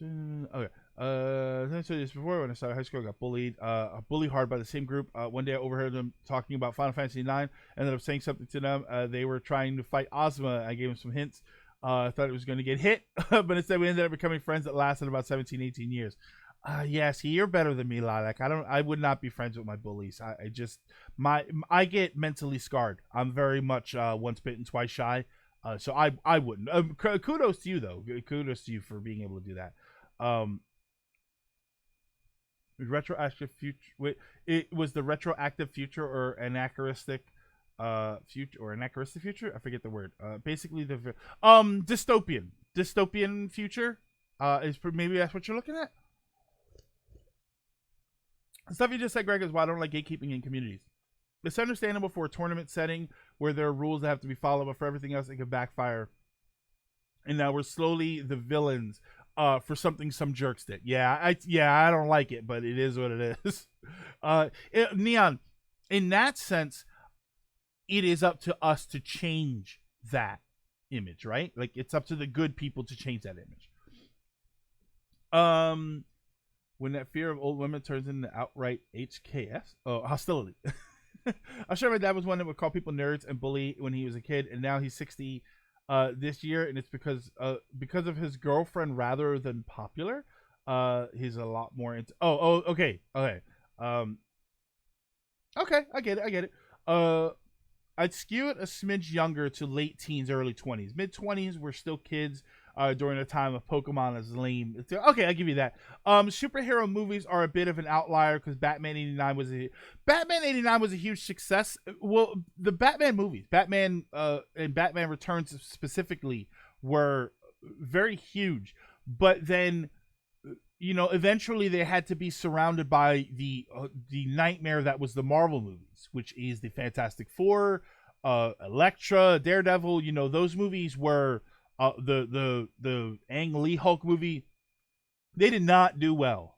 Okay. I said this before. When I started high school, I got bullied hard by the same group. One day I overheard them talking about Final Fantasy IX, ended up saying something to them. They were trying to fight Ozma. I gave them some hints. I thought it was going to get hit, but instead we ended up becoming friends that lasted about 17, 18 years. Yeah, see, you're better than me, Lilac. I would not be friends with my bullies. I get mentally scarred. I'm very much once bitten, twice shy. So I wouldn't. Kudos to you, though. Kudos to you for being able to do that. Retroactive future. Wait, it was the retroactive future or anachronistic future. I forget the word. Basically the dystopian future. Is maybe that's what you're looking at. The stuff you just said, Greg, is why I don't like gatekeeping in communities. It's understandable for a tournament setting where there are rules that have to be followed, but for everything else, it can backfire. And now we're slowly the villains for something some jerks did. Yeah, I don't like it, but it is what it is. Neon, in that sense, it is up to us to change that image, right? Like, it's up to the good people to change that image. When that fear of old women turns into outright HKS, hostility. I'm sure my dad was one that would call people nerds and bully when he was a kid, and now he's 60 this year, and it's because of his girlfriend rather than popular. He's a lot more into. Okay. Okay, I get it. I'd skew it a smidge younger to late teens, early 20s. Mid 20s, we're still kids. During the time of Pokemon is lame. Okay, I'll give you that. Superhero movies are a bit of an outlier because Batman 89 was a huge success. Well, the Batman movies, Batman and Batman Returns specifically, were very huge. But then, eventually they had to be surrounded by the nightmare that was the Marvel movies, which is the Fantastic Four, Elektra, Daredevil. Those movies were. The Ang Lee Hulk movie, they did not do well.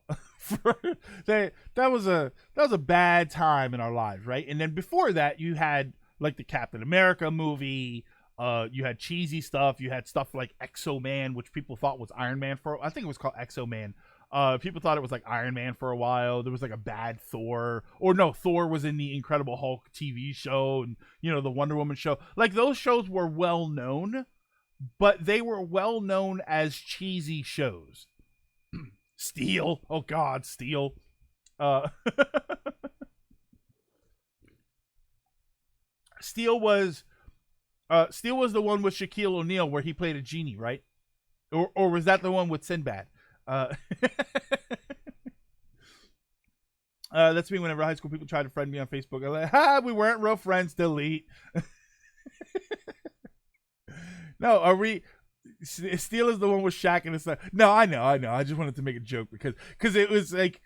that was a bad time in our lives, right? And then before that, you had like the Captain America movie. You had cheesy stuff. You had stuff like Exo Man, which people thought was Iron Man I think it was called Exo Man. People thought it was like Iron Man for a while. There was like a bad Thor, or no, Thor was in the Incredible Hulk TV show, and the Wonder Woman show. Like, those shows were well known. But they were well known as cheesy shows. Steel. Oh God, Steel. Steel was the one with Shaquille O'Neal where he played a genie, right? Or was that the one with Sinbad? That's me whenever high school people try to friend me on Facebook. I'm like, we weren't real friends, delete. No, are we? Steel is the one with Shaq and it's like, no, I know. I just wanted to make a joke because it was like,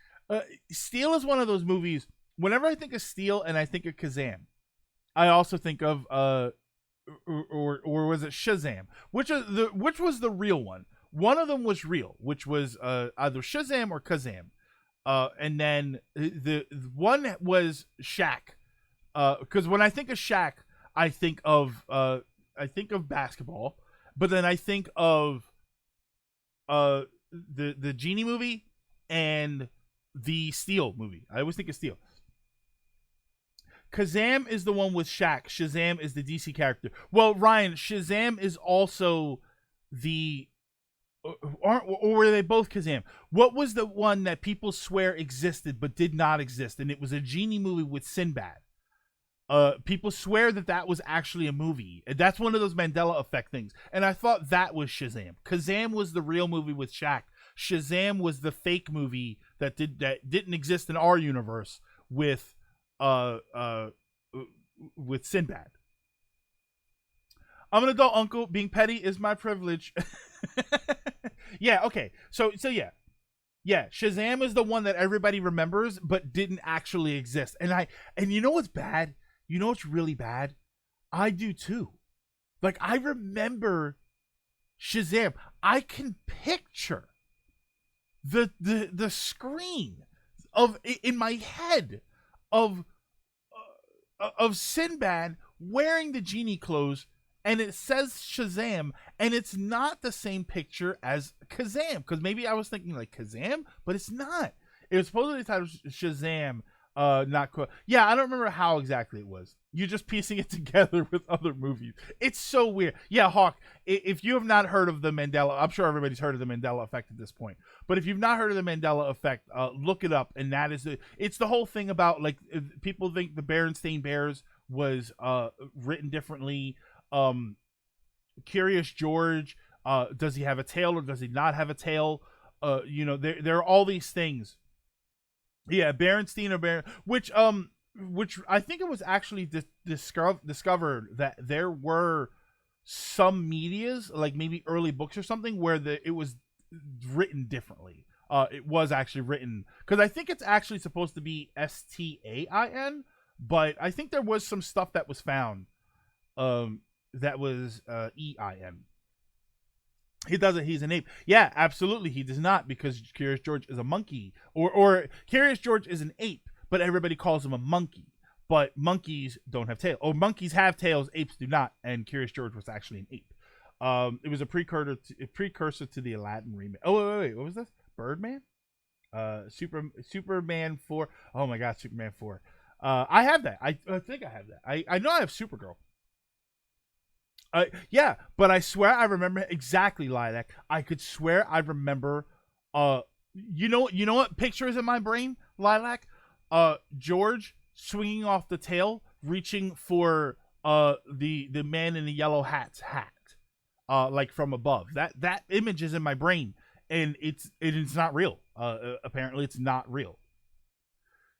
Steel is one of those movies. Whenever I think of Steel and I think of Kazam, I also think of or was it Shazam? Which was the real one? One of them was real, which was either Shazam or Kazam. And then the one was Shaq. Because when I think of Shaq, I think of basketball, but then I think of the Genie movie and the Steel movie. I always think of Steel. Kazam is the one with Shaq. Shazam is the DC character. Well, Ryan, Shazam is also the or were they both Kazam? What was the one that people swear existed but did not exist? And it was a Genie movie with Sinbad. People swear that was actually a movie. And that's one of those Mandela effect things. And I thought that was Shazam. Kazam was the real movie with Shaq. Shazam was the fake movie that didn't exist in our universe with Sinbad. I'm an adult uncle. Being petty is my privilege. Yeah, okay. So yeah. Yeah, Shazam is the one that everybody remembers but didn't actually exist. And you know what's bad? You know what's really bad? I do too. Like, I remember Shazam. I can picture the screen in my head of Sinbad wearing the Genie clothes, and it says Shazam, and it's not the same picture as Kazam, because maybe I was thinking like Kazam, but it's not. It was supposedly titled Shazam, not cool. Yeah, I don't remember how exactly it was. You're just piecing it together with other movies. It's so weird. Yeah, Hawk, if you have not heard of the Mandela, I'm sure everybody's heard of the Mandela effect at this point, but if you've not heard of the Mandela effect, look it up, and it's the whole thing about, like, people think the Berenstain Bears was written differently. Curious George, does he have a tail or does he not have a tail? There are all these things. Yeah, Berenstein or which I think it was actually discovered that there were some medias, like maybe early books or something, where it was written differently. It was actually written, because I think it's actually supposed to be Stain, but I think there was some stuff that was found that was EIN. He doesn't. He's an ape. Yeah, absolutely. He does not, because Curious George is a monkey, or Curious George is an ape, but everybody calls him a monkey. But monkeys don't have tails. Oh, monkeys have tails. Apes do not. And Curious George was actually an ape. It was a precursor to the Aladdin remake. Oh wait, what was this? Birdman? Superman 4. Oh my God, Superman 4. I have that. I think I have that. I know I have Supergirl. Yeah, but I swear I remember exactly, Lilac. I could swear I remember. You know what picture is in my brain, Lilac? George swinging off the tail, reaching for the man in the yellow hat's hat, like from above. That image is in my brain, and it's not real. Apparently, it's not real.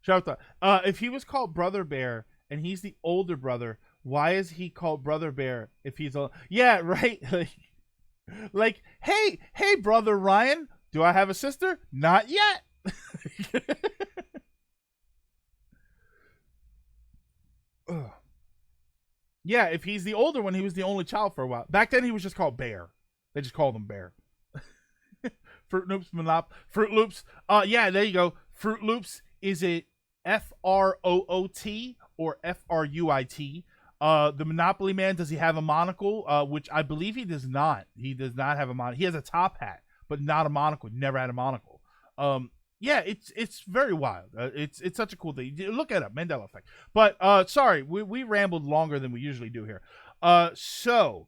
Shout out. If he was called Brother Bear and he's the older brother, why is he called Brother Bear if he's a... Yeah, right? Like, hey, Brother Ryan, do I have a sister? Not yet. Yeah, if he's the older one, he was the only child for a while. Back then, he was just called Bear. They just called him Bear. Fruit Loops, Fruit Loops. Yeah, there you go. Fruit Loops, is it F-R-O-O-T or F-R-U-I-T? The Monopoly Man, does he have a monocle? Which I believe he does not. He does not have a monocle. He has a top hat, but not a monocle. Never had a monocle. Yeah, it's very wild. It's such a cool thing. Look it up, Mandela effect. But sorry, we rambled longer than we usually do here. So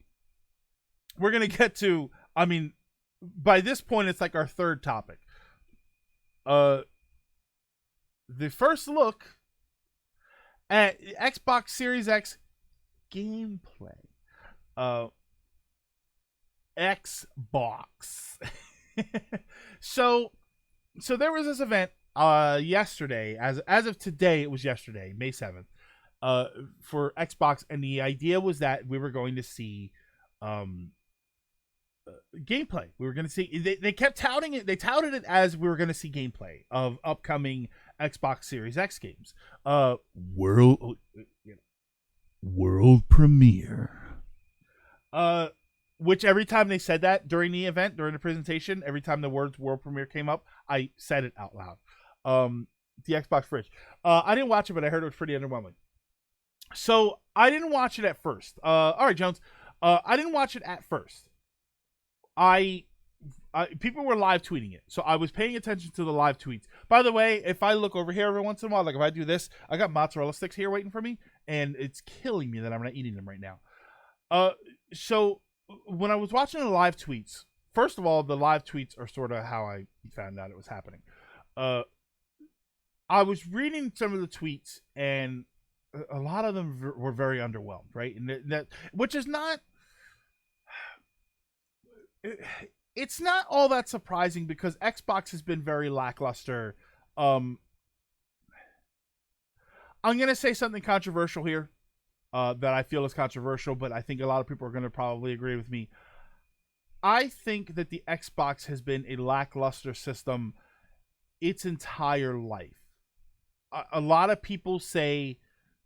we're gonna get to. I mean, by this point, it's like our third topic. The first look at Xbox Series X gameplay. Xbox. So there was this event yesterday, as of today, it was yesterday, May 7th, for Xbox, and the idea was that we were going to see gameplay. We were going to see. They kept touting it. They touted it as we were going to see gameplay of upcoming Xbox Series X games. World premiere. Which every time they said that during the event, during the presentation, every time the words world premiere came up, I said it out loud. The Xbox fridge. I didn't watch it, but I heard it was pretty underwhelming. So I didn't watch it at first. All right, Jones. I didn't watch it at first. People were live tweeting it, so I was paying attention to the live tweets. By the way, if I look over here every once in a while, like if I do this, I got mozzarella sticks here waiting for me, and it's killing me that I'm not eating them right now. So when I was watching the live tweets, first of all, the live tweets are sort of how I found out it was happening. I was reading some of the tweets, and a lot of them were very underwhelmed, right? And that which is not. It's not all that surprising because Xbox has been very lackluster. I'm going to say something controversial here that I feel is controversial, but I think a lot of people are going to probably agree with me. I think that the Xbox has been a lackluster system its entire life. A lot of people say,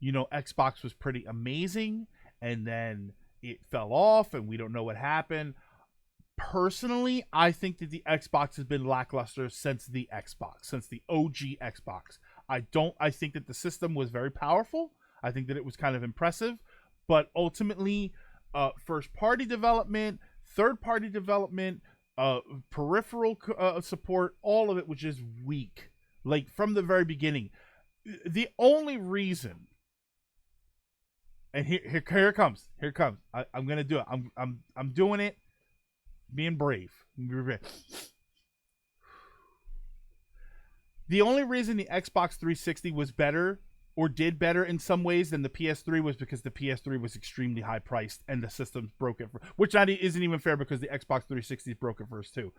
Xbox was pretty amazing, and then it fell off, and we don't know what happened. Personally, I think that the Xbox has been lackluster since the OG Xbox. I think that the system was very powerful. I think that it was kind of impressive, but ultimately, first-party development, third-party development, peripheral support, all of it was just weak. Like from the very beginning. The only reason, and here it comes. I'm gonna do it. I'm doing it. Being brave. The only reason the Xbox 360 was better or did better in some ways than the PS3 was because the PS3 was extremely high priced and the systems broke it, which isn't even fair because the Xbox 360 broke it first too.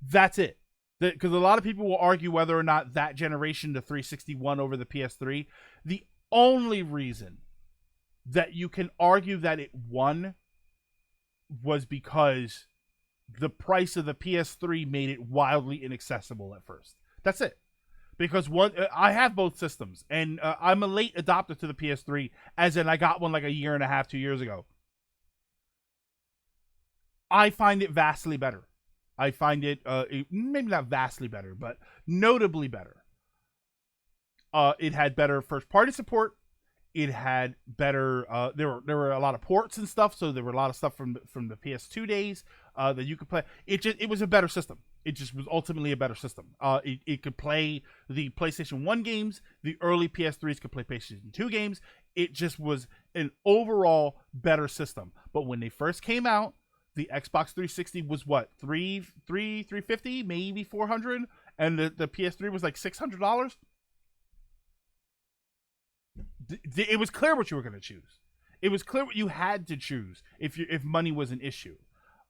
That's it. Because a lot of people will argue whether or not that generation, the 360 won over the PS3. The only reason that you can argue that it won was because the price of the PS3 made it wildly inaccessible at first. That's it. Because I have both systems, and I'm a late adopter to the PS3, as in I got one like a year and a half, 2 years ago. I find it vastly better. I find it, maybe not vastly better, but notably better. It had better first-party support. It had better. There were a lot of ports and stuff, so there were a lot of stuff from the PS2 days that you could play. It was a better system. It just was ultimately a better system. It could play the PlayStation 1 games. The early PS3s could play PlayStation 2 games. It just was an overall better system. But when they first came out, the Xbox 360 was what, $350, maybe $400, and the PS3 was like $600. It was clear what you were going to choose. It was clear what you had to choose if money was an issue.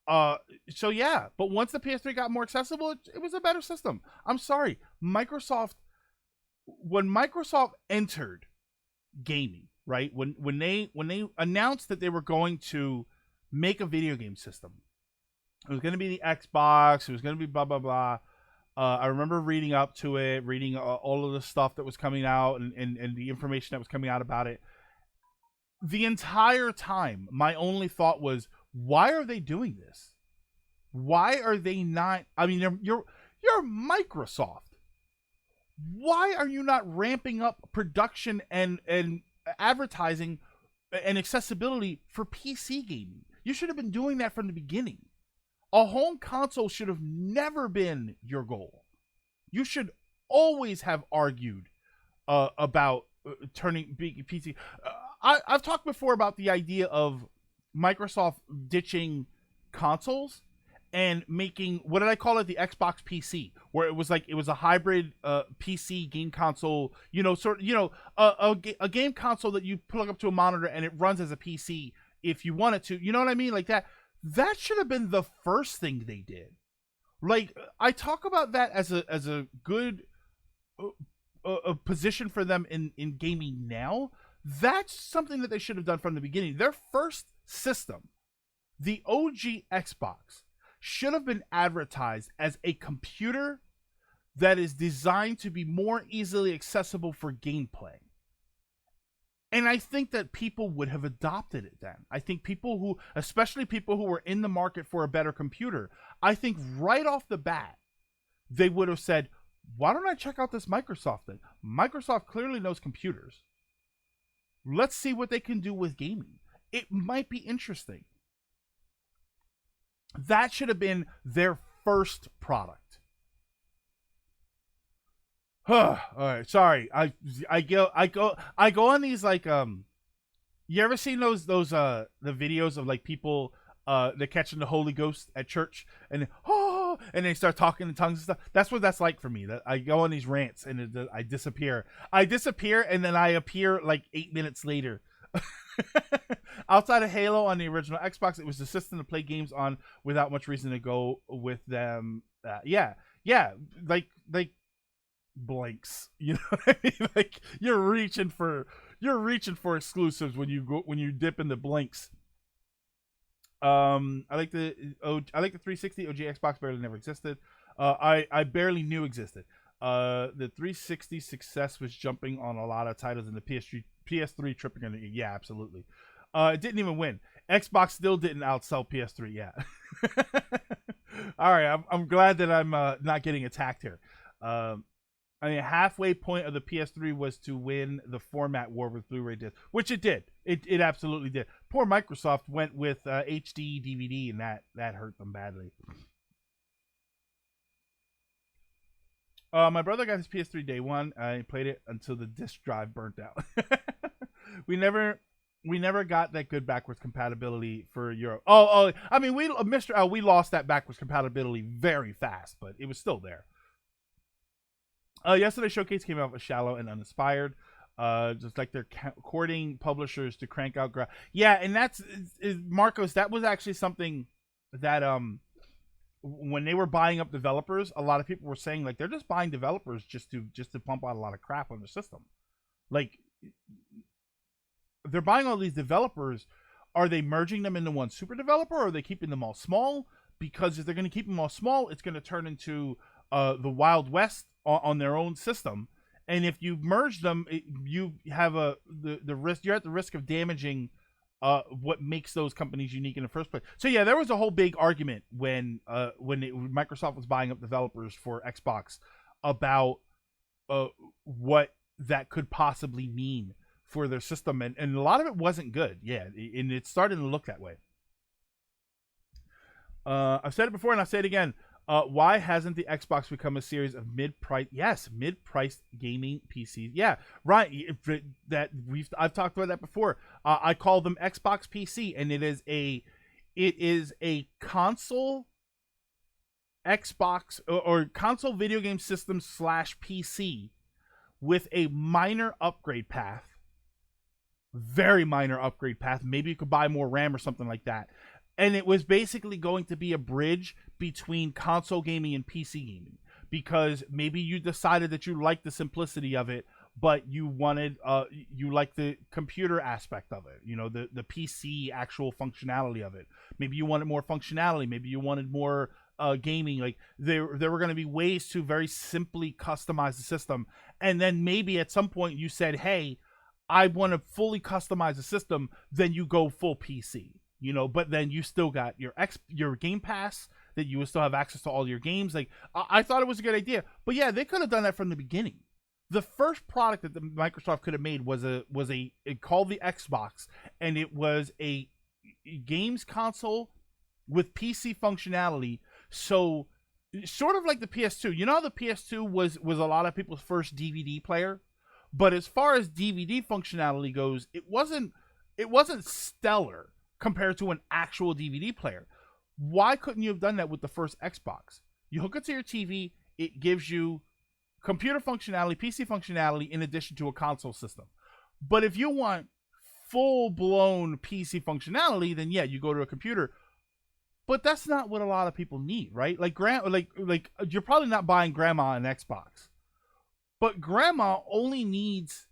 So yeah, but once the PS3 got more accessible, it was a better system. I'm sorry, when Microsoft entered gaming, right? When they announced that they were going to make a video game system, it was going to be the Xbox. It was going to be blah blah blah. I remember reading up to it, reading all of the stuff that was coming out and the information that was coming out about it. The entire time, my only thought was, why are they doing this? Why are they not? I mean, you're Microsoft. Why are you not ramping up production and advertising and accessibility for PC gaming? You should have been doing that from the beginning. A home console should have never been your goal. You should always have argued about turning PC. I've talked before about the idea of Microsoft ditching consoles and making, what did I call it? The Xbox PC, where it was a hybrid PC game console, a game console that you plug up to a monitor and it runs as a PC if you want it to. You know what I mean? Like that. That should have been the first thing they did. Like, I talk about that as a good a position for them in gaming now. That's something that they should have done from the beginning. Their first system The OG Xbox should have been advertised as a computer that is designed to be more easily accessible for gameplay. And I think that people would have adopted it then. I think people who, especially people who were in the market for a better computer, I think right off the bat, they would have said, why don't I check out this Microsoft thing? Microsoft clearly knows computers. Let's see what they can do with gaming. It might be interesting. That should have been their first product. All right, sorry. I go on these like you ever seen those the videos of like people they're catching the Holy Ghost at church and and they start talking in tongues and stuff. That's what that's like for me. That I go on these rants and I disappear. I disappear and then I appear like 8 minutes later. Outside of Halo on the original Xbox, it was the system to play games on without much reason to go with them. Yeah, like blanks. You know what I mean? Like you're reaching for exclusives when you dip into blanks. I like the 360. OG Xbox barely never existed. I barely knew existed. The 360 success was jumping on a lot of titles in the PS3 tripping in. Yeah, absolutely. It didn't even win. Xbox still didn't outsell PS3. Yeah. All right, I'm glad that I'm not getting attacked here. I mean, halfway point of the PS3 was to win the format war with Blu-ray disc, which it did. It absolutely did. Poor Microsoft went with HD DVD, and that hurt them badly. My brother got his PS3 day one. I played it until the disc drive burnt out. we never got that good backwards compatibility for Europe. I mean, we lost that backwards compatibility very fast, but it was still there. Yesterday's showcase came out with shallow and uninspired. Just like they're courting publishers to crank out. Yeah, and that's Marcos. That was actually something that when they were buying up developers, a lot of people were saying like they're just buying developers just to pump out a lot of crap on the system. Like they're buying all these developers. Are they merging them into one super developer, or are they keeping them all small? Because if they're going to keep them all small, it's going to turn into the Wild West on their own system. And if you merge them, you have the risk. You're at the risk of damaging what makes those companies unique in the first place. So yeah, there was a whole big argument when Microsoft was buying up developers for Xbox about what that could possibly mean for their system, and a lot of it wasn't good. Yeah, and it's starting to look that way. I've said it before and I'll say it again. Why hasn't the Xbox become a series of mid-priced gaming PCs? Yeah, right. I've talked about that before. I call them Xbox PC, and it is a console Xbox or console video game system / PC with a minor upgrade path. Very minor upgrade path. Maybe you could buy more RAM or something like that. And it was basically going to be a bridge between console gaming and PC gaming, because maybe you decided that you liked the simplicity of it, but you wanted you like the computer aspect of it, you know, the PC actual functionality of it. Maybe you wanted more functionality. Maybe you wanted more gaming. Like there were going to be ways to very simply customize the system, and then maybe at some point you said, "Hey, I want to fully customize the system." Then you go full PC. You know, but then you still got your Game Pass, that you would still have access to all your games. Like I thought it was a good idea, but yeah, they could have done that from the beginning. The first product that Microsoft could have made was it called the Xbox, and it was a games console with PC functionality. So sort of like the PS2. You know how the PS2 was a lot of people's first DVD player, but as far as DVD functionality goes, it wasn't stellar compared to an actual DVD player. Why couldn't you have done that with the first Xbox? You hook it to your TV, it gives you computer functionality, PC functionality, in addition to a console system. But if you want full-blown PC functionality, then yeah, you go to a computer. But that's not what a lot of people need, right? Like you're probably not buying grandma an Xbox. But grandma only needs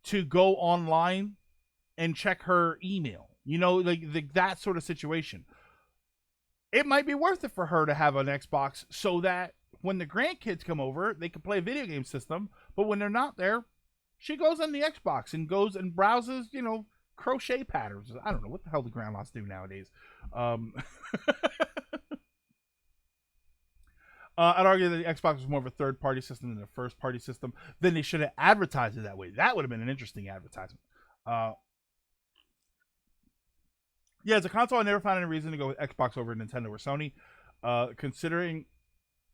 to go online and check her email. You know, like that sort of situation. it might be worth it for her to have an Xbox so that when the grandkids come over, they can play a video game system. But when they're not there, she goes on the Xbox and goes and browses, crochet patterns. I don't know what the hell the grandmas do nowadays. I'd argue that the Xbox was more of a third-party system than a first-party system. Then they should have advertised it that way. That would have been an interesting advertisement. Yeah, as a console, I never found any reason to go with Xbox over Nintendo or Sony, considering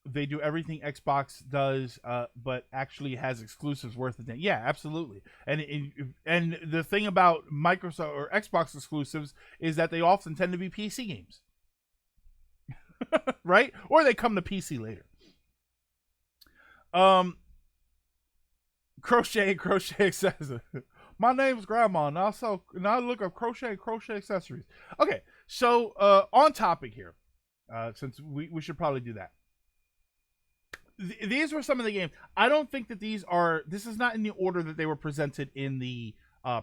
they do everything Xbox does, but actually has exclusives worth it. Yeah, absolutely. And the thing about Microsoft or Xbox exclusives is that they often tend to be PC games, right? Or they come to PC later. Crochet says, my name's Grandma, and I look up crochet accessories. Okay, so on topic here, since we should probably do that. These were some of the games. I don't think that this is not in the order that they were presented in the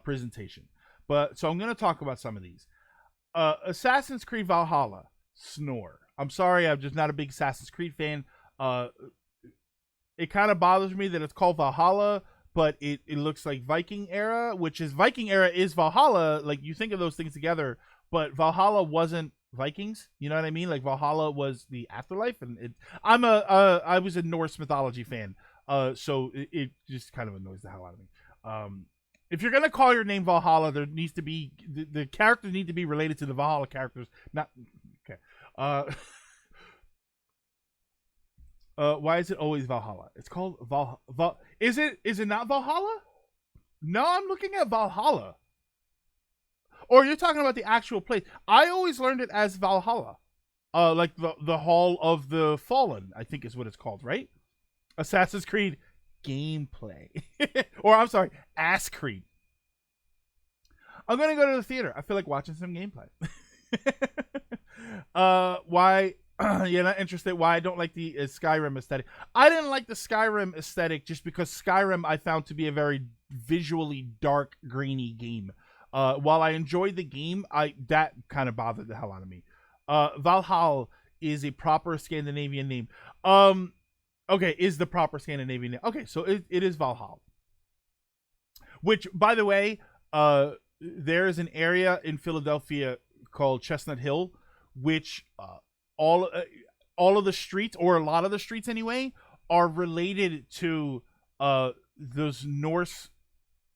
presentation. But so I'm going to talk about some of these. Assassin's Creed Valhalla, snore. I'm sorry, I'm just not a big Assassin's Creed fan. It kind of bothers me that it's called Valhalla, but it looks like Viking era, which is Viking era is Valhalla. Like, you think of those things together, but Valhalla wasn't Vikings, you know what I mean? Like, Valhalla was the afterlife, and I was a Norse mythology fan, so it just kind of annoys the hell out of me. If you're gonna call your name Valhalla, there needs to be the characters need to be related to the Valhalla characters. Not okay. Why is it always Valhalla? It's called Is it not Valhalla? No, I'm looking at Valhalla. Or you're talking about the actual place. I always learned it as Valhalla. Like the Hall of the Fallen, I think is what it's called, right? Assassin's Creed gameplay. Or I'm sorry, Ass Creed. I'm going to go to the theater. I feel like watching some gameplay. Why you're not interested? Why I don't like the Skyrim aesthetic. I didn't like the Skyrim aesthetic just because Skyrim I found to be a very visually dark, grainy game. While I enjoyed the game, that kind of bothered the hell out of me. Valhalla is a proper Scandinavian name. Okay, is the proper Scandinavian name. Okay, so it is Valhalla. Which, by the way, there is an area in Philadelphia called Chestnut Hill, which all of the streets, or a lot of the streets anyway, are related to those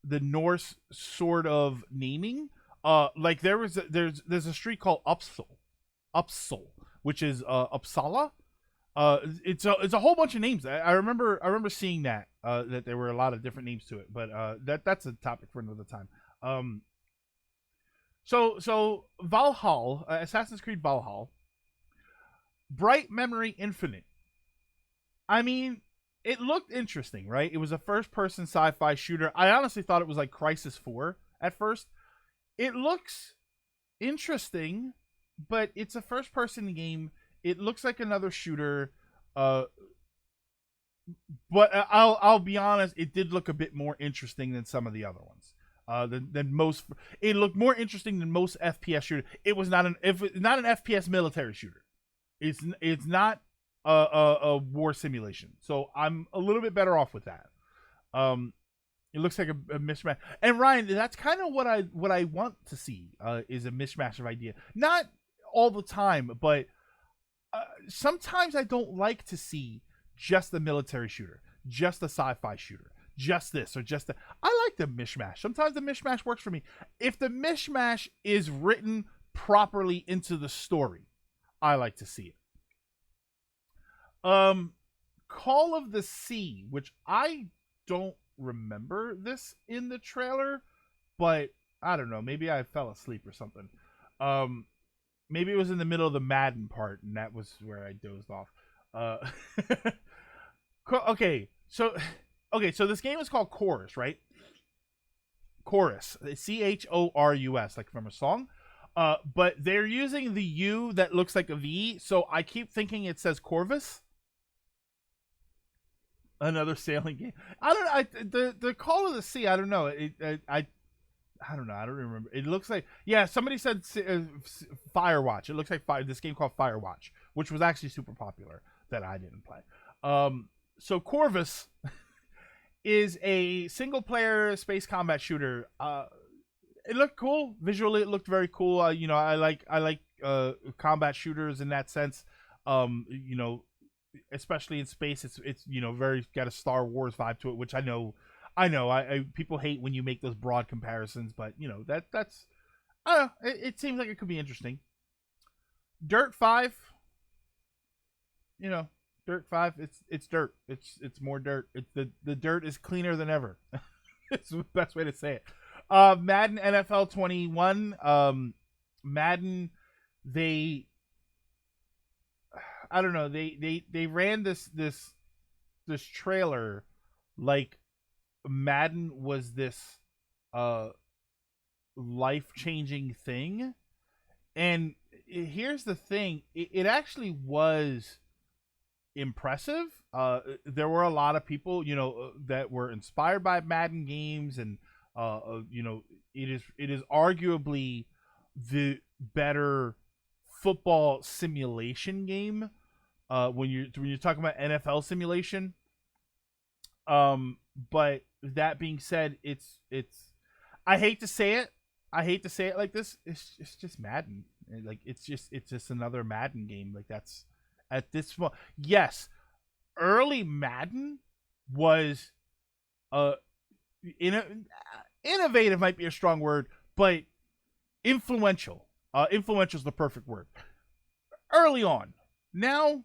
the Norse sort of naming. Like there's a street called Uppsal, which is Uppsala. It's a whole bunch of names. I remember seeing that there were a lot of different names to it, but that's a topic for another time. So Valhalla, Assassin's Creed Valhalla, Bright Memory Infinite. I mean, it looked interesting, right? It was a first-person sci-fi shooter. I honestly thought it was like Crysis 4 at first. It looks interesting, but it's a first-person game. It looks like another shooter, but I'll be honest, it did look a bit more interesting than some of the other ones. Than most. It looked more interesting than most FPS shooter. It was not an FPS military shooter. It's not a war simulation. So I'm a little bit better off with that. It looks like a mismatch. And Ryan, that's kind of what I want to see is a mismatch of idea. Not all the time, but sometimes I don't like to see just the military shooter, just the sci-fi shooter, just this or just that. I like the mishmash. Sometimes the mishmash works for me. If the mishmash is written properly into the story, I like to see it. Call of the Sea, which I don't remember this in the trailer, but I don't know, maybe I fell asleep or something. Maybe it was in the middle of the Madden part and that was where I dozed off. Okay, so this game is called Chorus, right? Chorus, Chorus, like from a song. But they're using the U that looks like a V, so I keep thinking it says Corvus. Another sailing game. I don't know. The Call of the Sea. I don't know. I don't know. I don't remember. It looks like, yeah, somebody said Firewatch. It looks like this game called Firewatch, which was actually super popular that I didn't play. So Corvus is a single player space combat shooter. It looked cool. Visually, it looked very cool. I like combat shooters in that sense. Especially in space, it's very got a Star Wars vibe to it, which I know people hate when you make those broad comparisons, but that's I don't know. It seems like it could be interesting. Dirt 5, Dirt 5, it's dirt. It's more dirt. The dirt is cleaner than ever. It's the best way to say it. Madden NFL 21. Madden, I don't know. They ran this trailer like Madden was this life-changing thing. And here's the thing. It actually was impressive. There were a lot of people, that were inspired by Madden games, and it is arguably the better football simulation game when you're talking about NFL simulation. But that being said, it's I hate to say it like this. It's just Madden. Like it's just another Madden game. Like that's at this point. Yes, early Madden was innovative might be a strong word, but influential. Influential is the perfect word. Early on. Now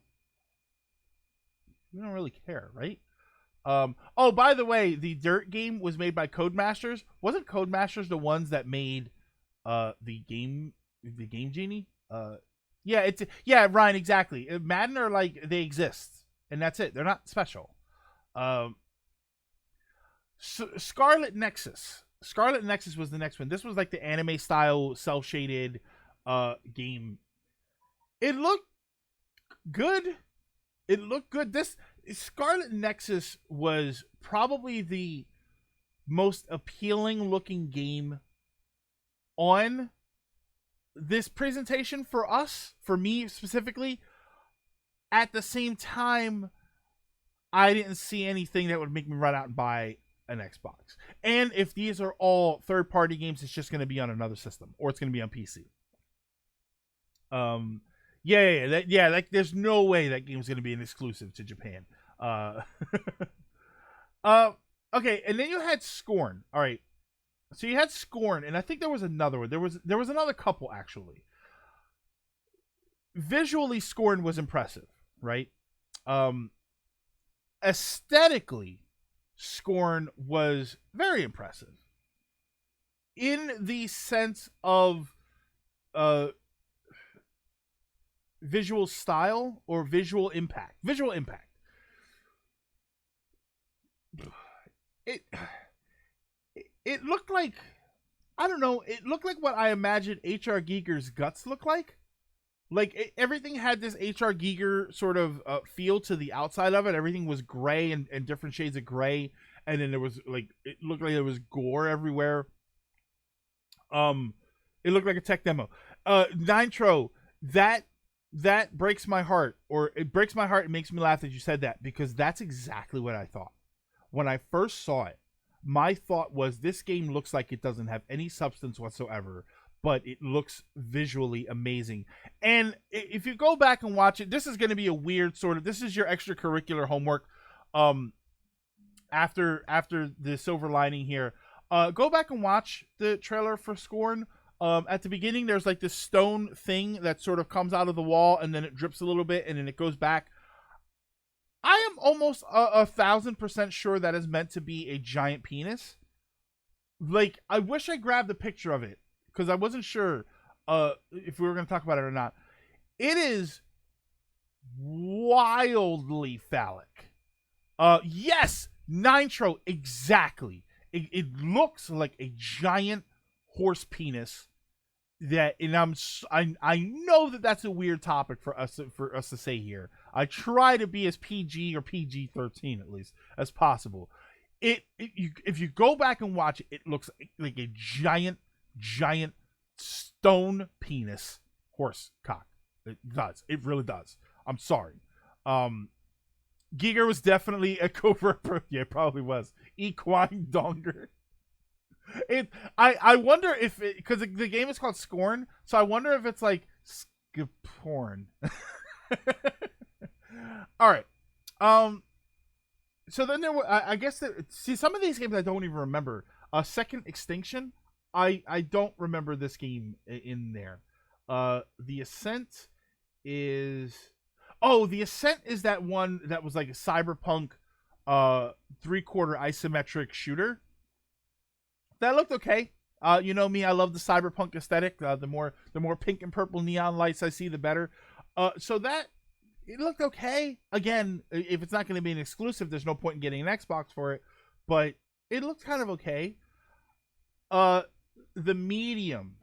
we don't really care, right? Oh, by the way, the Dirt game was made by Codemasters. Wasn't Codemasters the ones that made the Game Genie? Yeah, Ryan, exactly. Madden are like, they exist, and that's it. They're not special. Scarlet Nexus. Scarlet Nexus was the next one. This was like the anime style cel shaded game. It looked good. This Scarlet Nexus was probably the most appealing looking game on this presentation for us, for me specifically. At the same time, I didn't see anything that would make me run out and buy an Xbox. And if these are all third-party games, it's just going to be on another system, or it's going to be on PC. Like there's no way that game's going to be an exclusive to Japan. Okay, and then you had Scorn. All right, so you had Scorn, and I think there was another one. There was another couple actually. Visually, Scorn was impressive, right? Aesthetically, Scorn was very impressive in the sense of visual style or visual impact. It looked like, I don't know, it looked like what I imagined H.R. Giger's guts look like. Like, everything had this H.R. Giger sort of feel to the outside of it. Everything was gray and different shades of gray. And then there was, like, it looked like there was gore everywhere. It looked like a tech demo. Nitro, that breaks my heart. Or it breaks my heart and makes me laugh that you said that. Because that's exactly what I thought. When I first saw it, my thought was, this game looks like it doesn't have any substance whatsoever. But it looks visually amazing. And if you go back and watch it, this is going to be a weird sort of, this is your extracurricular homework after the silver lining here. Go back and watch the trailer for Scorn. At the beginning, there's like this stone thing that sort of comes out of the wall, and then it drips a little bit, and then it goes back. I am almost 1,000% sure that is meant to be a giant penis. Like, I wish I grabbed a picture of it, because I wasn't sure if we were going to talk about it or not. It is wildly phallic. Yes, Nitro, exactly. It looks like a giant horse penis. That, and I know that that's a weird topic for us to say here. I try to be as PG or PG-13 at least as possible. if you go back and watch it, it looks like a giant stone penis horse cock. It does. It really does. I'm sorry. Giger was definitely a covert. Yeah, it probably was. Equine donger. I wonder if it, because the game is called Scorn, so I wonder if it's like porn. All right. So then there were, I guess see, some of these games I don't even remember. Second Extinction, I don't remember this game in there. The Ascent is the Ascent is that one that was like a cyberpunk 3/4 isometric shooter. That looked okay. You know me, I love the cyberpunk aesthetic. The more pink and purple neon lights I see, the better. So that it looked okay. Again, if it's not going to be an exclusive, there's no point in getting an Xbox for it. But it looked kind of okay. The Medium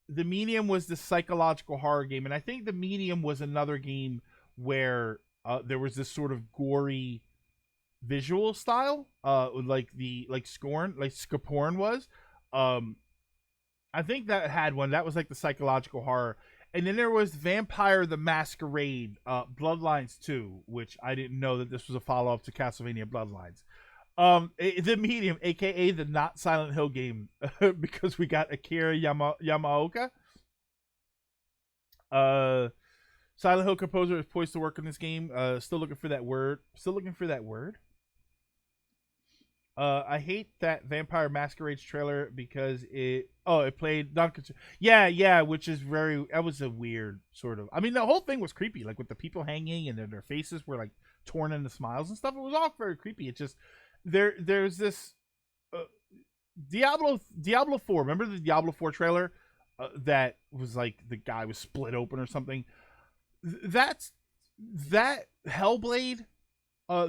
was the psychological horror game, and I think The Medium was another game where there was this sort of gory visual style, like Scorn, like Scorn was. I think that had one that was like the psychological horror. And then there was Vampire the Masquerade, Bloodlines 2, which I didn't know that this was a follow-up to Castlevania Bloodlines. The Medium, aka the not Silent Hill game, because we got Akira Yamaoka. Silent Hill composer is poised to work on this game. Still looking for that word. I hate that Vampire Masquerade's trailer because it played which is that was a weird sort of, I mean, the whole thing was creepy, like with the people hanging and their faces were like torn into smiles and stuff. It was all very creepy. It just there's this Diablo 4. Remember the Diablo 4 trailer that was like the guy was split open or something? That Hellblade.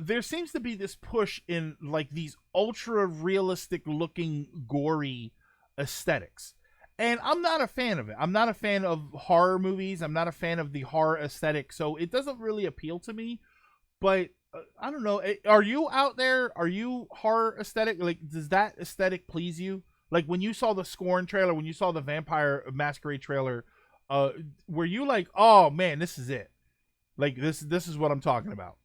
There seems to be this push in like these ultra realistic looking gory aesthetics, and I'm not a fan of it. I'm not a fan of horror movies. I'm not a fan of the horror aesthetic, so it doesn't really appeal to me. But I don't know. Are you out there? Are you horror aesthetic? Like, does that aesthetic please you? Like when you saw the Scorn trailer, when you saw the Vampire Masquerade trailer, were you like, oh man, this is it? Like this is what I'm talking about.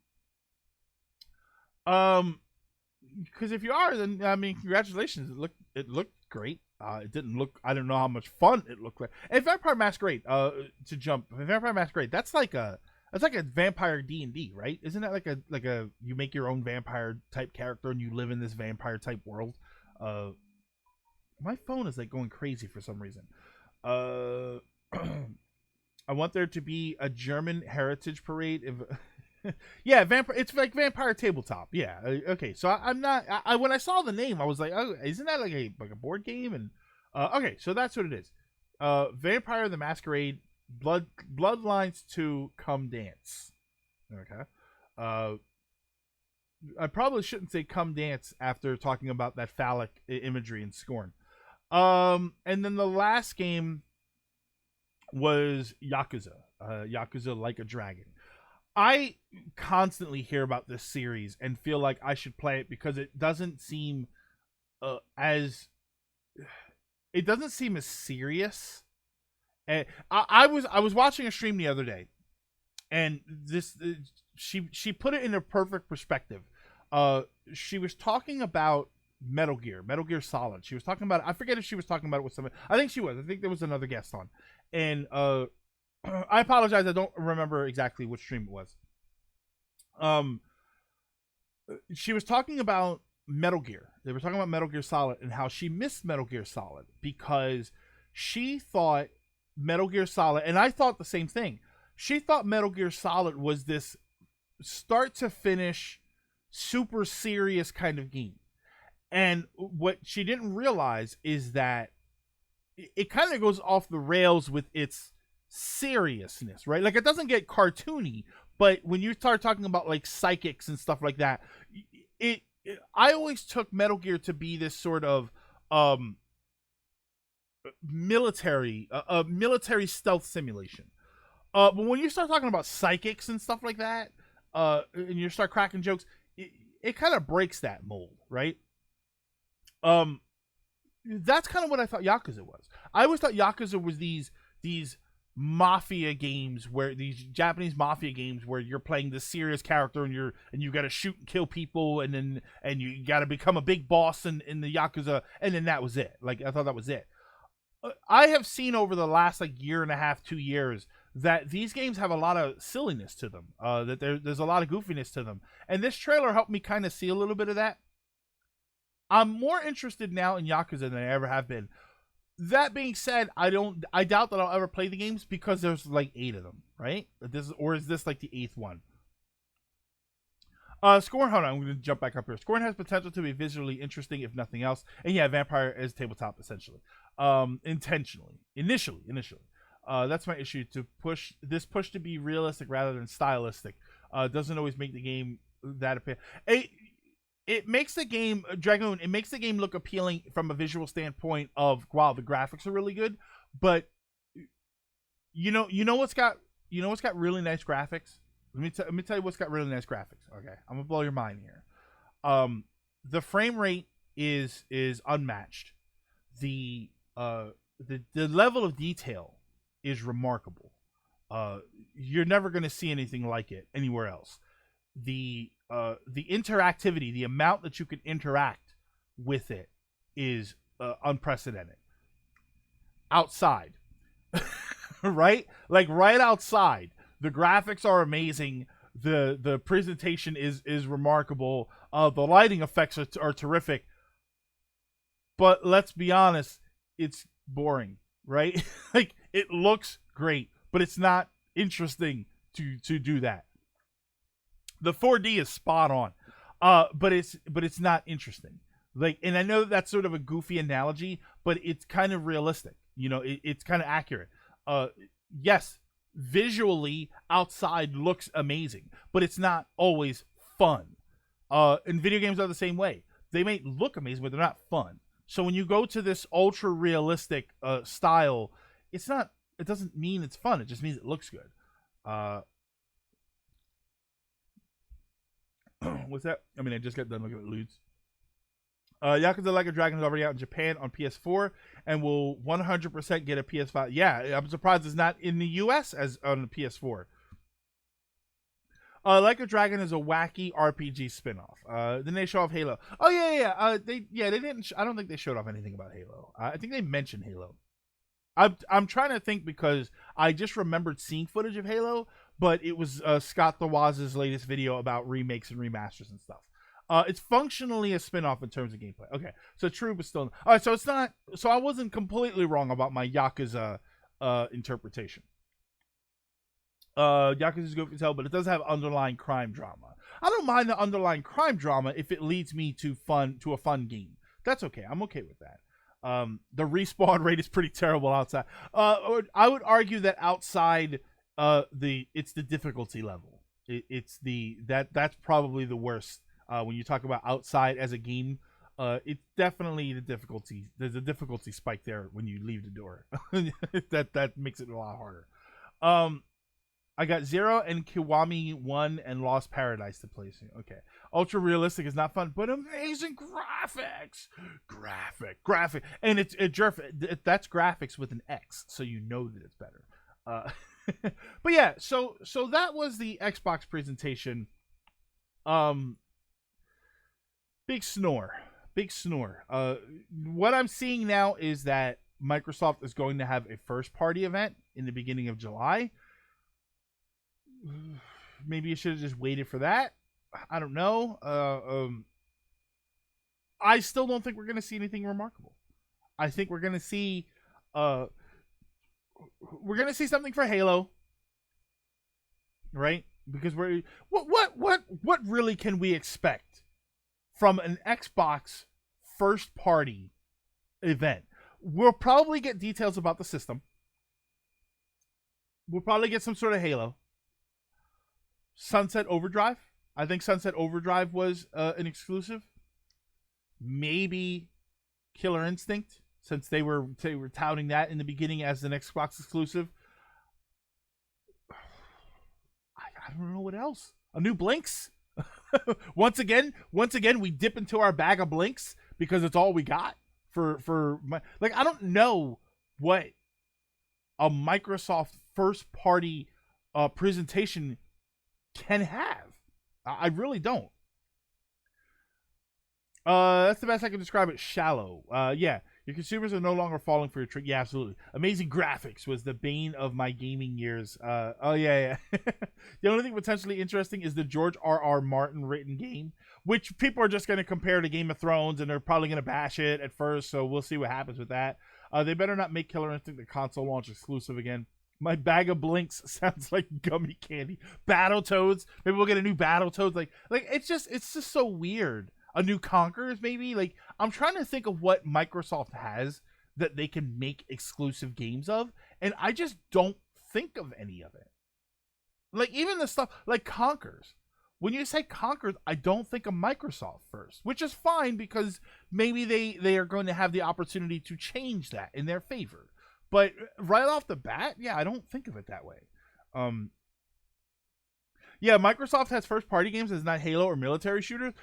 Because if you are, then I mean, congratulations. It looked great. It didn't look. I don't know how much fun it looked like. And Vampire Masquerade. Vampire Masquerade. That's like a vampire D&D, right? Isn't that like a you make your own vampire type character and you live in this vampire type world? My phone is like going crazy for some reason. I want there to be a German heritage parade. Yeah, vampire. It's like Vampire Tabletop. Yeah. Okay. So I'm not. When I saw the name, I was like, oh, isn't that like a board game? And okay, so that's what it is. Vampire the Masquerade, Bloodlines 2, Come Dance. Okay. I probably shouldn't say Come Dance after talking about that phallic imagery in Scorn. And then the last game was Yakuza. Yakuza Like a Dragon. I constantly hear about this series and feel like I should play it because it doesn't seem as serious. And I was watching a stream the other day, and this she put it in a perfect perspective. She was talking about Metal Gear Solid. She was talking about, I forget if she was talking about it with somebody. I think she was. I think there was another guest on, and I apologize. I don't remember exactly which stream it was. She was talking about Metal Gear. They were talking about Metal Gear Solid and how she missed Metal Gear Solid because she thought Metal Gear Solid, and I thought the same thing. She thought Metal Gear Solid was this start to finish, super serious kind of game. And what she didn't realize is that it kind of goes off the rails with its seriousness, right? Like, it doesn't get cartoony, but when you start talking about like psychics and stuff like that, I always took Metal Gear to be this sort of military stealth simulation. But when you start talking about psychics and stuff like that, and you start cracking jokes, it kind of breaks that mold, right? That's kind of what I thought Yakuza was. I always thought Yakuza was these mafia games, where these Japanese mafia games where you're playing this serious character and you got to shoot and kill people, and you got to become a big boss in the Yakuza, and then that was it. Like, I thought that was it. I have seen over the last like year and a half, 2 years, that these games have a lot of silliness to them. That there's a lot of goofiness to them, and this trailer helped me kind of see a little bit of that. I'm more interested now in Yakuza than I ever have been. That being said, I doubt that I'll ever play the games because there's like 8 of them, right? Is this like the 8th one? Scorn, hold on, I'm going to jump back up here. Scorn has potential to be visually interesting, if nothing else. And yeah, Vampire is tabletop, essentially. Initially. That's my issue, to push to be realistic rather than stylistic. Doesn't always make the game that appealing. It makes the game, Dragoon, it makes the game look appealing from a visual standpoint of, wow, the graphics are really good, but you know what's got really nice graphics? Let me tell you what's got really nice graphics. Okay, I'm gonna blow your mind here. The frame rate is unmatched. The level of detail is remarkable. You're never gonna see anything like it anywhere else. The interactivity, the amount that you can interact with it, is unprecedented. Outside, right? Like right outside, the graphics are amazing. The presentation is remarkable. The lighting effects are terrific. But let's be honest, it's boring, right? Like, it looks great, but it's not interesting to do that. The 4D is spot on, but it's not interesting. Like, and I know that's sort of a goofy analogy, but it's kind of realistic. You know, it's kind of accurate. Yes, visually, outside looks amazing, but it's not always fun. And video games are the same way. They may look amazing, but they're not fun. So when you go to this ultra realistic style, it doesn't mean it's fun. It just means it looks good. What's that? I mean, I just got done looking at Ludes. Yakuza Like a Dragon is already out in Japan on PS4 and will 100% get a PS5. Yeah, I'm surprised it's not in the US as on the PS4. Like a Dragon is a wacky RPG spinoff. Then they show off Halo. Oh yeah. They didn't. I don't think they showed off anything about Halo. I think they mentioned Halo. I'm trying to think because I just remembered seeing footage of Halo, but it was Scott DeWaz's latest video about remakes and remasters and stuff. It's functionally a spin-off in terms of gameplay. Okay, so true, but still. All right, so it's not. So I wasn't completely wrong about my Yakuza interpretation. Yakuza's good for tell, but it does have underlying crime drama. I don't mind the underlying crime drama if it leads me to a fun game. That's okay. I'm okay with that. The respawn rate is pretty terrible outside. I would argue that outside, it's the difficulty level. That's probably the worst. When you talk about outside as a game, it's definitely the difficulty. There's a difficulty spike there when you leave the door. that makes it a lot harder. I got Zero and Kiwami 1 and Lost Paradise to play soon. Okay. Ultra realistic is not fun, but amazing graphics. Graphic. And that's graphics with an X, so you know that it's better. But yeah, so that was the Xbox presentation. Big snore. What I'm seeing now is that Microsoft is going to have a first-party event in the beginning of July. Maybe you should have just waited for that. I don't know. I still don't think we're going to see anything remarkable. I think we're going to see something for Halo, right? Because what really can we expect from an Xbox first party event? We'll probably get details about the system. We'll probably get some sort of Halo. Sunset Overdrive. I think Sunset Overdrive was an exclusive. Maybe Killer Instinct, since they were touting that in the beginning as an Xbox exclusive. I don't know what else. A new Blinks. once again, we dip into our bag of blinks because it's all we got for my, like, I don't know what a Microsoft first party presentation can have. I really don't. That's the best I can describe it. Shallow. Yeah. Your consumers are no longer falling for your trick. Yeah, absolutely. Amazing graphics was the bane of my gaming years. Oh yeah. The only thing potentially interesting is the George R.R. Martin written game, which people are just going to compare to Game of Thrones, and they're probably going to bash it at first. So we'll see what happens with that. They better not make Killer Instinct the console launch exclusive again. My bag of blinks sounds like gummy candy. Battletoads. Maybe we'll get a new Battletoads. Like it's just so weird. A new Conquerors, maybe? Like, I'm trying to think of what Microsoft has that they can make exclusive games of, and I just don't think of any of it. Like, even the stuff like Conquerors. When you say Conquerors, I don't think of Microsoft first, which is fine because maybe they are going to have the opportunity to change that in their favor. But right off the bat, yeah, I don't think of it that way. Yeah, Microsoft has first-party games as not Halo or military shooters.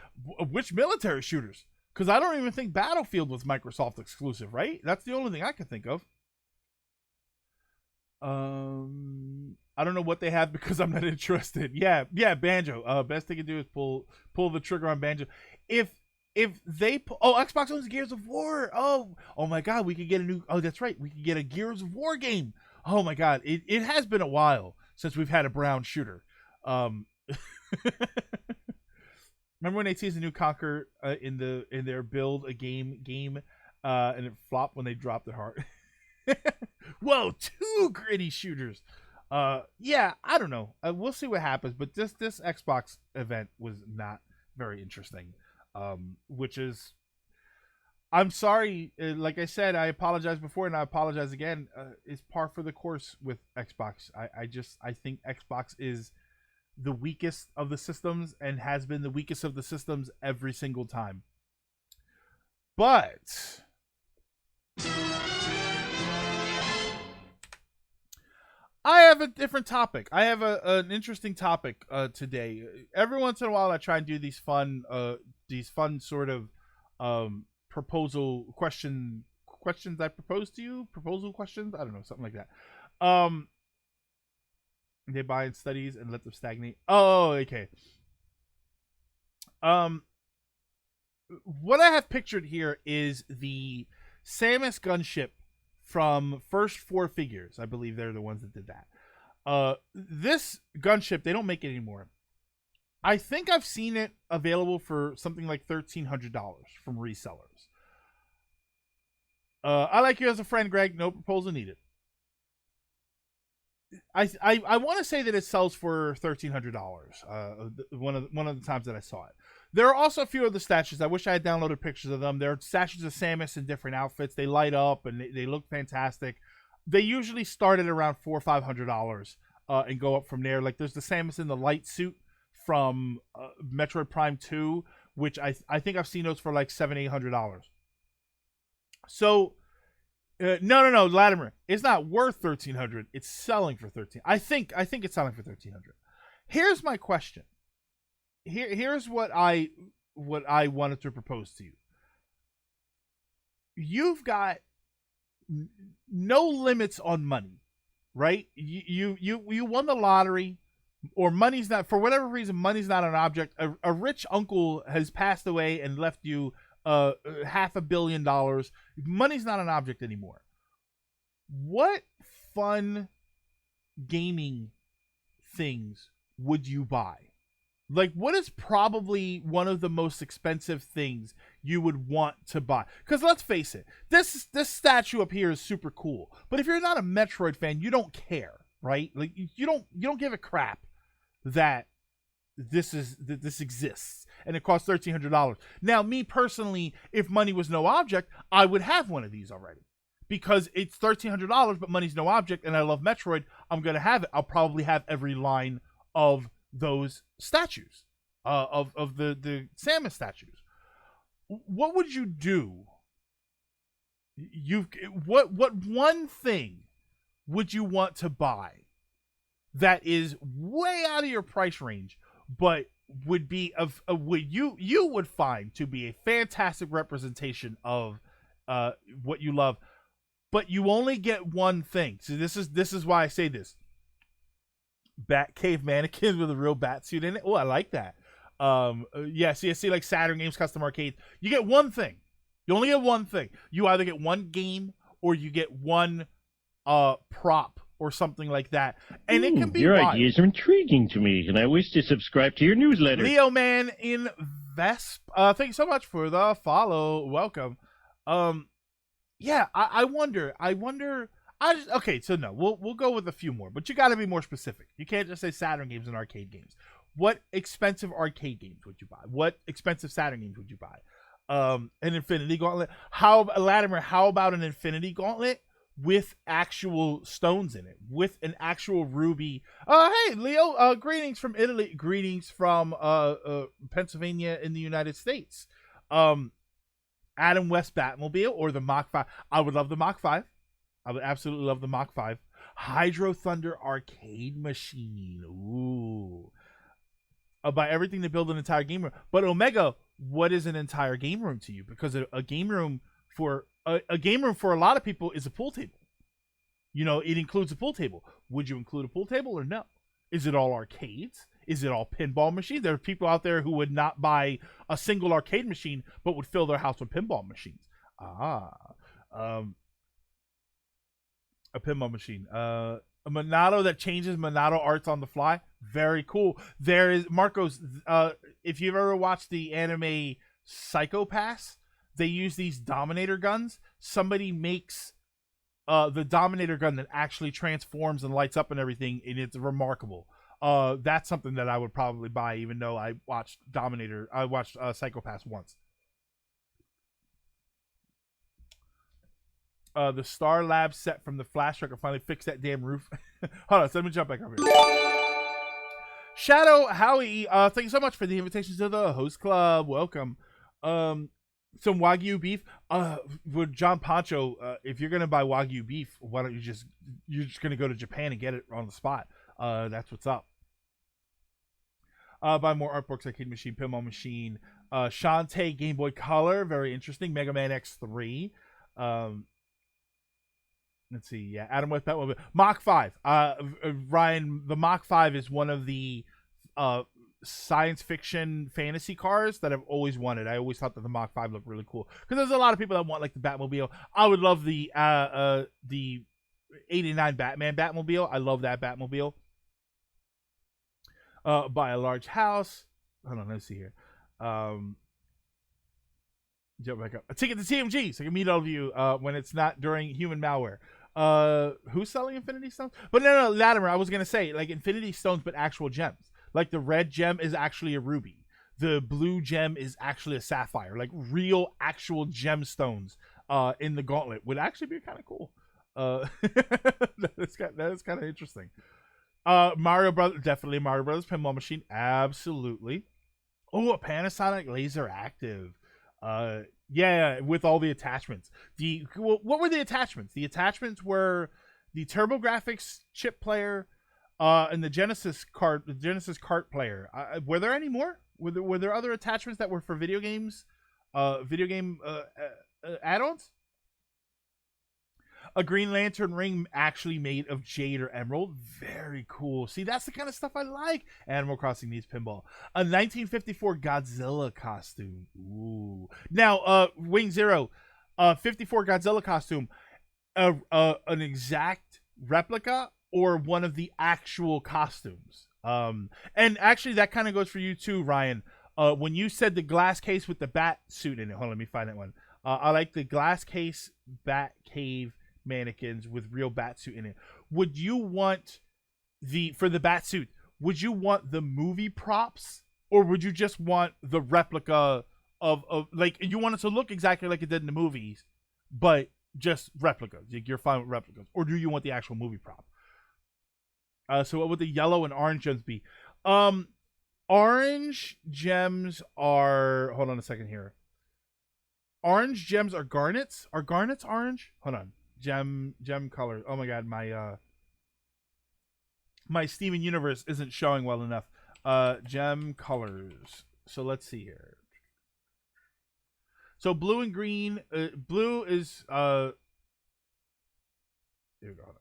Which military shooters? Because I don't even think Battlefield was Microsoft exclusive, right? That's the only thing I can think of. I don't know what they have because I'm not interested. Yeah, Banjo. Best they can do is pull the trigger on Banjo. If they Xbox owns Gears of War. Oh my God, we could get a new. Oh, that's right, we could get a Gears of War game. Oh my God, it has been a while since we've had a brown shooter. Remember when they teased a new Conquer in their build a game and it flopped when they dropped their heart. Whoa, 2 gritty shooters. Yeah, I don't know. We'll see what happens, but this Xbox event was not very interesting. Which is, I'm sorry. Like I said, I apologized before and I apologize again. It's par for the course with Xbox. I think Xbox is the weakest of the systems and has been the weakest of the systems every single time. But I have a different topic. I have an interesting topic today. Every once in a while I try and do these fun sort of proposal questions I propose to you. Proposal questions? I don't know, something like that. They buy in studies and let them stagnate. Oh, okay. What I have pictured here is the Samus Gunship from First Four Figures. I believe they're the ones that did that. This gunship, they don't make it anymore. I think I've seen it available for something like $1,300 from resellers. I like you as a friend, Greg. No proposal needed. I want to say that it sells for $1,300. One of the times that I saw it. There are also a few other statues. I wish I had downloaded pictures of them. There are statues of Samus in different outfits. They light up and they look fantastic. They usually start at around $400 or $500 and go up from there. Like there's the Samus in the light suit from Metroid Prime 2, which I think I've seen those for like $700-800. So no, Latimer, it's not worth $1,300. It's selling for $1,300. I think it's selling for $1,300. Here's my question. Here's what I wanted to propose to you. You've got no limits on money, right? You won the lottery, or money's not, for whatever reason, money's not an object. A rich uncle has passed away and left you $500 million. Money's not an object anymore. What fun gaming things would you buy? Like, what is probably one of the most expensive things you would want to buy? Because let's face it, this statue up here is super cool. But if you're not a Metroid fan, you don't care, right? Like you don't give a crap that this exists and it costs $1,300. Now, me personally, if money was no object, I would have one of these already. Because it's $1,300, but money's no object, and I love Metroid, I'm gonna have it. I'll probably have every line of those statues, of the Samus statues. What would you do? What one thing would you want to buy that is way out of your price range, but would be would you would find to be a fantastic representation of what you love, but you only get one thing. So this is why I say this. Bat cave mannequins with a real bat suit in it. Oh, I like that. Yeah, see like Saturn Games Custom Arcade. You get one thing. You only get one thing. You either get one game or you get one prop or something like that. And it can be your wild. ideas are intriguing to me, and I wish to subscribe to your newsletter. Leo Man in Vesp. Thank you so much for the follow. Welcome. Yeah, I wonder. Okay, so no, we'll go with a few more, but you got to be more specific. You can't just say Saturn games and arcade games. What expensive arcade games would you buy? What expensive Saturn games would you buy? An Infinity Gauntlet. Latimer, how about an Infinity Gauntlet with actual stones in it, with an actual ruby? Hey, Leo, greetings from Italy. Greetings from Pennsylvania in the United States. Adam West Batmobile or the Mach 5. I would love the Mach 5. I would absolutely love the Mach 5. Hydro Thunder arcade machine. Ooh. I'll buy everything to build an entire game room. But Omega, what is an entire game room to you? Because a game room for a lot of people is a pool table. You know, it includes a pool table. Would you include a pool table or no? Is it all arcades? Is it all pinball machines? There are people out there who would not buy a single arcade machine, but would fill their house with pinball machines. A pinball machine. A Monado that changes Monado arts on the fly. Very cool. There is Marcos. If you've ever watched the anime Psycho Pass, they use these Dominator guns. Somebody makes the Dominator gun that actually transforms and lights up and everything, and it's remarkable. That's something that I would probably buy, even though I watched Psycho Pass once. The Star Lab set from the Flash Truck will finally fix that damn roof. Hold on, so let me jump back over here. Shadow Howie, thank you so much for the invitation to the host club. Welcome. Some Wagyu beef. With John Pancho, if you're gonna buy Wagyu beef, why don't you're just gonna go to Japan and get it on the spot. That's what's up. Buy more art books, arcade machine, pinball machine. Shantae Game Boy Color, very interesting. Mega Man X3. Let's see. Yeah, Adam West Batmobile. Mach 5. Ryan, the Mach 5 is one of the science fiction fantasy cars that I've always wanted. I always thought that the Mach 5 looked really cool because there's a lot of people that want like the Batmobile. I would love the 89 Batman Batmobile. I love that Batmobile. Buy a large house. Hold on, let's see here. Jump back up. A ticket to TMG so I can meet all of you when it's not during human malware. Who's selling Infinity Stones? But no, Latimer, I was gonna say like Infinity Stones, but actual gems. Like the red gem is actually a ruby. The blue gem is actually a sapphire. Like real, actual gemstones in the gauntlet would actually be kind of cool. That is kind of interesting. Mario Brothers, definitely Mario Brothers pinball machine, absolutely. Oh, a Panasonic Laser Active. Yeah, with all the attachments. What were the attachments? The attachments were the TurboGrafx chip player, and the Genesis cart player. Were there any more? Were there other attachments that were for video games? Video game add-ons? A Green Lantern ring actually made of jade or emerald. Very cool. See, that's the kind of stuff I like. Animal Crossing needs pinball. A 1954 Godzilla costume. Ooh. Now, Wing Zero, 54 Godzilla costume. An exact replica or one of the actual costumes. And actually, that kind of goes for you too, Ryan. When you said the glass case with the bat suit in it. Hold on, let me find that one. I like the glass case bat cave mannequins with real bat suit in it. Would you want for the bat suit, would you want the movie props or would you just want the replica of like you want it to look exactly like it did in the movies, but just replicas? Like you're fine with replicas, or do you want the actual movie prop? So what would the yellow and orange gems be? Orange gems are, hold on a second here. Orange gems are garnets. Are garnets orange? Hold on. Gem color. Oh my god, my Steven Universe isn't showing well enough. Gem colors. So let's see here. So blue and green. Blue is here we go.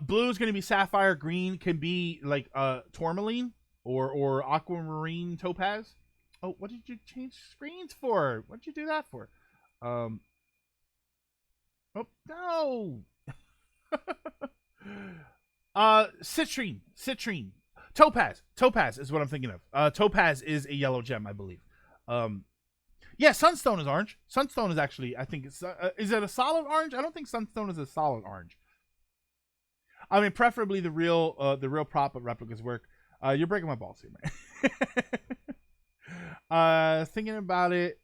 Blue is going to be sapphire. Green can be like tourmaline or aquamarine topaz. Oh, what did you change screens for? What did you do that for? Oh no. Citrine. Topaz is what I'm thinking of. Topaz is a yellow gem, I believe. Yeah, Sunstone is orange. Sunstone is actually, I think it's is it a solid orange? I don't think Sunstone is a solid orange. I mean, preferably the real prop, but replicas work. You're breaking my balls here, man. Thinking about it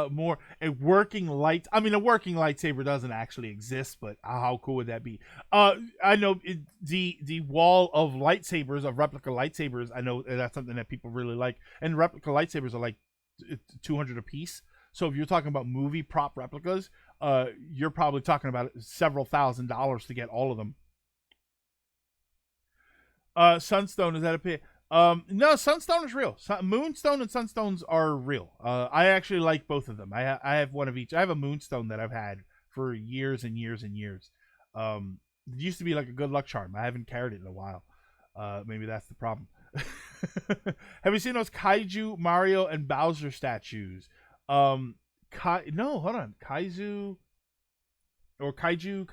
more, a working lightsaber doesn't actually exist, but how cool would that be? I know the wall of lightsabers, of replica lightsabers, I know that's something that people really like, and replica lightsabers are like 200 a piece. So if you're talking about movie prop replicas, you're probably talking about several $1,000s to get all of them. Sunstone, is that a pit? No, Sunstone is real. Moonstone and Sunstones are real. I actually like both of them. I have one of each. I have a Moonstone that I've had for years and years and years. It used to be like a good luck charm. I haven't carried it in a while. Maybe that's the problem. Have you seen those Kaiju, Mario, and Bowser statues? No, hold on. Kaiju. Kaiju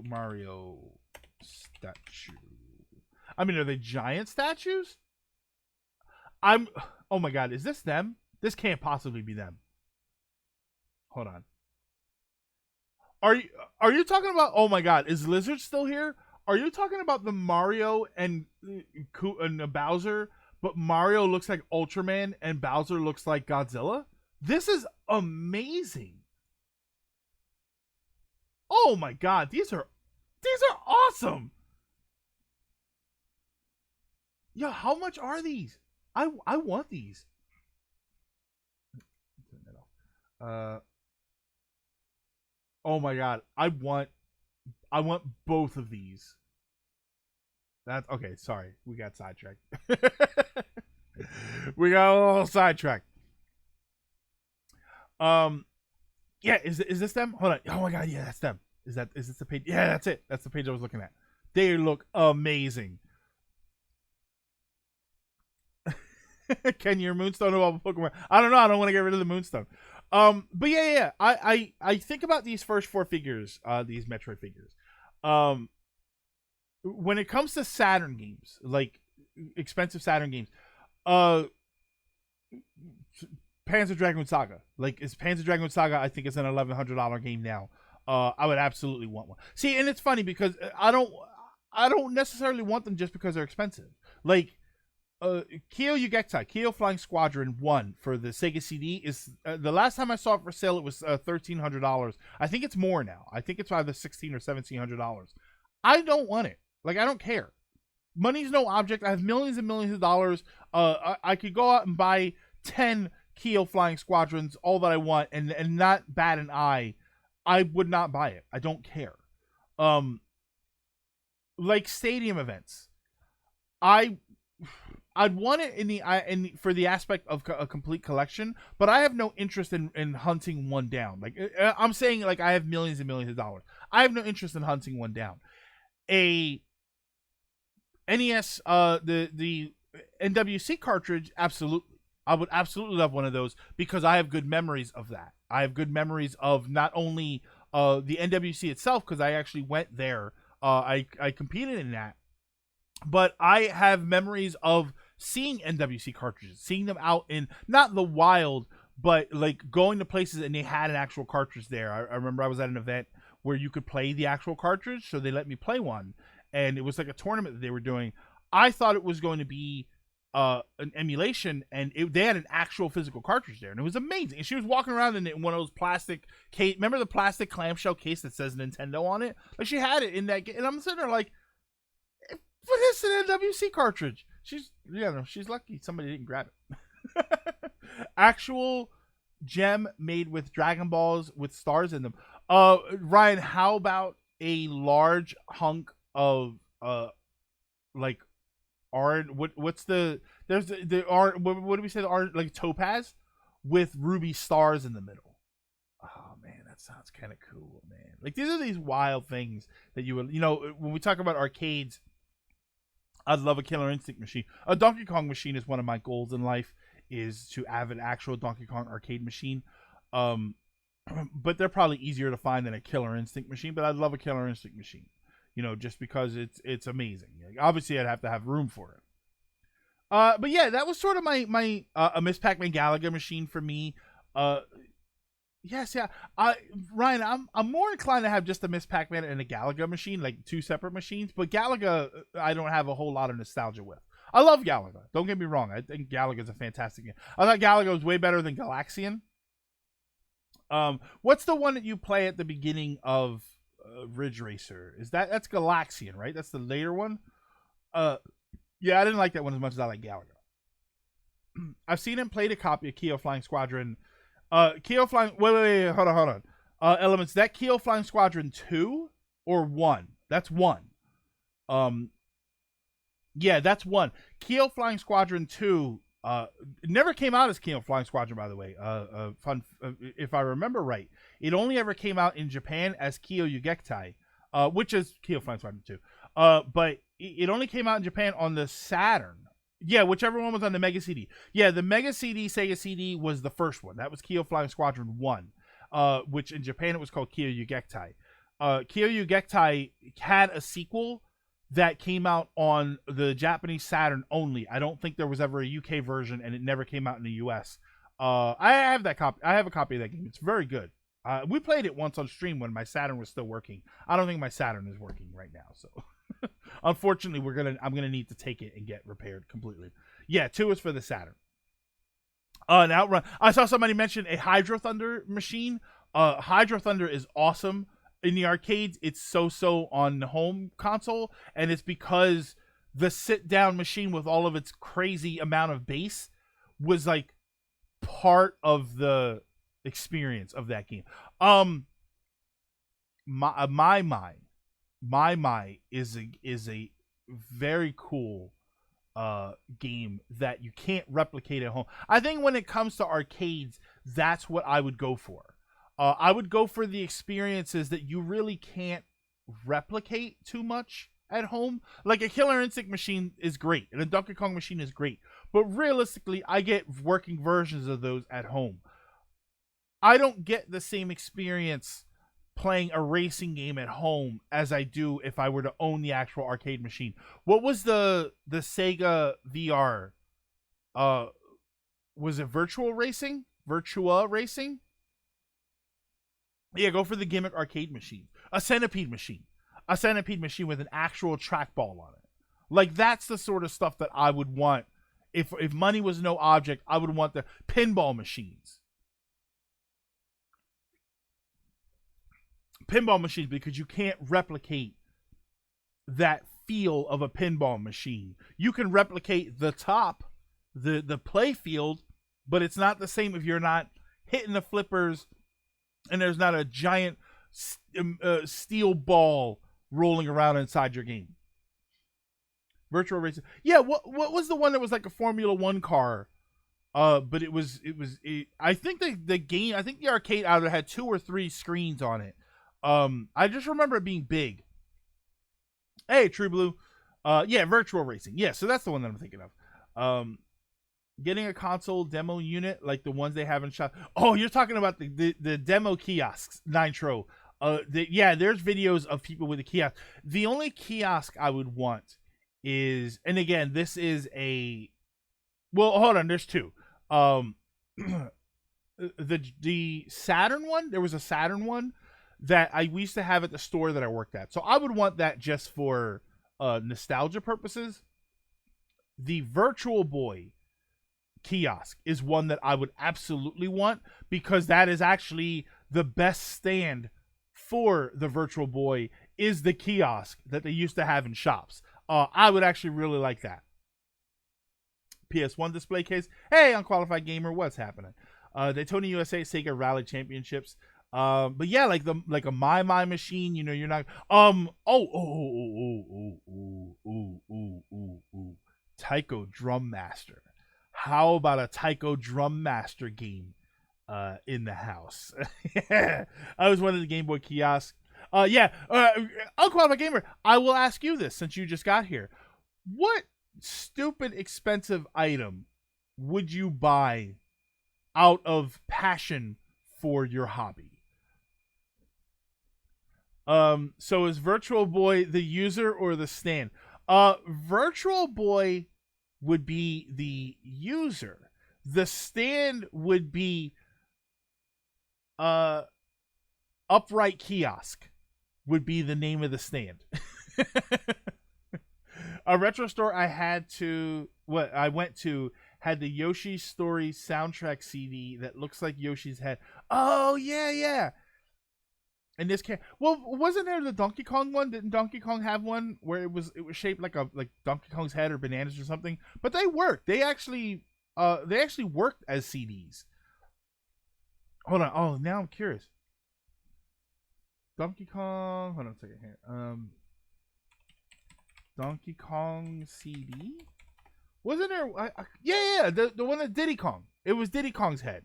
Mario statue. I mean, are they giant statues? Oh my god, is this them? This can't possibly be them. Hold on. Are you talking about, oh my god, is Lizard still here? Are you talking about the Mario and Bowser, but Mario looks like Ultraman and Bowser looks like Godzilla? This is amazing. Oh my god, these are awesome. Yo, how much are these? I want these. Oh my god, I want both of these. That's okay, sorry. We got sidetracked. We got a little sidetracked. Yeah, is this them? Hold on. Oh my god, yeah, that's them. Is this the page? Yeah, that's it. That's the page I was looking at. They look amazing. Can your Moonstone evolve a Pokemon? I don't know. I don't want to get rid of the Moonstone. But yeah. I think about these first four figures, these Metroid figures. When it comes to Saturn games, like expensive Saturn games, Panzer Dragoon Saga. Like, is Panzer Dragoon Saga, I think it's an $1,100 game now. I would absolutely want one. See, and it's funny because I don't necessarily want them just because they're expensive. Like, Kyo Yugetsu, Kyo Flying Squadron 1 for the Sega CD is the last time I saw it for sale, it was $1,300. I think it's more now. I think it's either $1,600 or $1,700. I don't want it. Like, I don't care. Money's no object. I have millions and millions of dollars. I could go out and buy 10 Kyo Flying Squadrons, all that I want, and not bat an eye. I would not buy it. I don't care. Like stadium events, I'd want it for the aspect of a complete collection, but I have no interest in hunting one down. Like, I'm saying, like, I have millions and millions of dollars. I have no interest in hunting one down. A NES, the NWC cartridge, absolutely. I would absolutely love one of those because I have good memories of that. I have good memories of not only the NWC itself, because I actually went there. I competed in that. But I have memories of seeing NWC cartridges, seeing them out in, not the wild, but like going to places and they had an actual cartridge there. I remember I was at an event where you could play the actual cartridge, so they let me play one. And it was like a tournament that they were doing. I thought it was going to be an emulation, and they had an actual physical cartridge there, and it was amazing. And she was walking around in one of those plastic case. Remember the plastic clamshell case that says Nintendo on it? Like, she had it in that, and I'm sitting there like, what is an NWC cartridge? She's lucky somebody didn't grab it. Actual gem made with Dragon Balls with stars in them. Ryan, how about a large hunk of like orange. What's the there's the orange? What do we say? The orange, like topaz with ruby stars in the middle. Oh man, that sounds kind of cool, man. Like these are these wild things that you would, when we talk about arcades. I'd love a Killer Instinct machine. A Donkey Kong machine is one of my goals in life, is to have an actual Donkey Kong arcade machine. But they're probably easier to find than a Killer Instinct machine. But I'd love a Killer Instinct machine, just because it's amazing. Like, obviously, I'd have to have room for it. But yeah, that was sort of my a Miss Pac-Man Galaga machine for me. Yes, yeah. Ryan, I'm more inclined to have just a Miss Pac-Man and a Galaga machine, like two separate machines. But Galaga, I don't have a whole lot of nostalgia with. I love Galaga. Don't get me wrong. I think Galaga is a fantastic game. I thought Galaga was way better than Galaxian. What's the one that you play at the beginning of Ridge Racer? That's Galaxian, right? That's the later one. Yeah, I didn't like that one as much as I like Galaga. I've seen him play a copy of Keo Flying Squadron. Keo Flying. Wait, hold on. Elements. That Keo Flying Squadron 2 or 1? That's 1. Yeah, that's 1. Keo Flying Squadron 2. It never came out as Keo Flying Squadron, by the way. Fun, if I remember right, it only ever came out in Japan as Kyo Yugekitai, which is Keo Flying Squadron 2. But it only came out in Japan on the Saturn. Yeah, whichever one was on the Mega CD. Yeah, the Mega CD, Sega CD was the first one. That was Keo Flying Squadron 1, which in Japan it was called Kyo Yugekitai. Kyo Yugekitai had a sequel that came out on the Japanese Saturn only. I don't think there was ever a UK version, and it never came out in the US. I have that copy. I have a copy of that game. It's very good. We played it once on stream when my Saturn was still working. I don't think my Saturn is working right now, so... Unfortunately, I'm gonna need to take it and get repaired completely. Yeah, 2 is for the Saturn. An Outrun. I saw somebody mention a Hydro Thunder machine. Hydro Thunder is awesome in the arcades. It's so on the home console, and it's because the sit-down machine with all of its crazy amount of bass was like part of the experience of that game. My is a very cool game that you can't replicate at home. I think when it comes to arcades, that's what I would go for. I would go for the experiences that you really can't replicate too much at home. Like a Killer Instinct machine is great, and a Donkey Kong machine is great. But realistically, I get working versions of those at home. I don't get the same experience playing a racing game at home as I do if I were to own the actual arcade machine. What was the Sega VR? Was it Virtua Racing? Yeah, go for the gimmick arcade machine. A centipede machine with an actual trackball on it. Like, that's the sort of stuff that I would want. If money was no object, I would want the pinball machines. Pinball machines, because you can't replicate that feel of a pinball machine. You can replicate the top, the play field, but it's not the same if you're not hitting the flippers and there's not a giant steel ball rolling around inside your game. Virtual Racing. Yeah, what was the one that was like a Formula 1 car? But I think the arcade either had 2 or 3 screens on it. I just remember it being big. Hey, True Blue. Yeah, Virtual Racing. Yeah, so that's the one that I'm thinking of. Getting a console demo unit like the ones they have in shop. Oh, you're talking about the demo kiosks, Nitro. Yeah, there's videos of people with a kiosk. The only kiosk I would want is, and again, this is a... Well, hold on, there's 2. The Saturn one, there was a Saturn one that we used to have at the store that I worked at. So I would want that just for nostalgia purposes. The Virtual Boy kiosk is one that I would absolutely want, because that is actually the best stand for the Virtual Boy, is the kiosk that they used to have in shops. I would actually really like that. PS1 display case. Hey, Unqualified Gamer, what's happening? Daytona USA Sega Rally Championships. But yeah, like a My machine, you're not. Taiko Drum Master. How about a Taiko Drum Master game in the house? Yeah, I was one of the Game Boy kiosks. Unqualified Gamer, I will ask you this since you just got here. What stupid expensive item would you buy out of passion for your hobby? So is Virtual Boy the user or the stand? Virtual Boy would be the user. The stand would be Upright Kiosk would be the name of the stand. A retro store I went to had the Yoshi Story soundtrack CD that looks like Yoshi's head. Oh yeah. And this wasn't there the Donkey Kong one? Didn't Donkey Kong have one where it was shaped like Donkey Kong's head or bananas or something? But they worked. They actually worked as CDs. Hold on. Oh, now I'm curious. Donkey Kong. Hold on a second here. Donkey Kong CD. Wasn't there? Yeah. The one at Diddy Kong. It was Diddy Kong's head.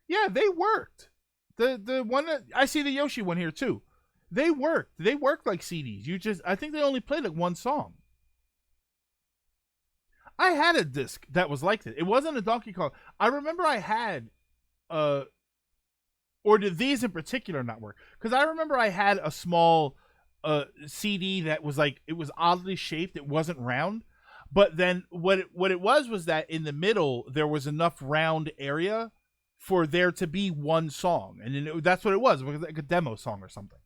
Yeah, they worked. The one that I see the Yoshi one here too. They worked. They worked like CDs. I think they only played like one song. I had a disc that was like that. It wasn't a Donkey Kong. I remember I had or did these in particular not work? Because I remember I had a small CD that was like, it was oddly shaped. It wasn't round. But then what it was that in the middle, there was enough round area for there to be one song. And then that's what it was. It was like a demo song or something.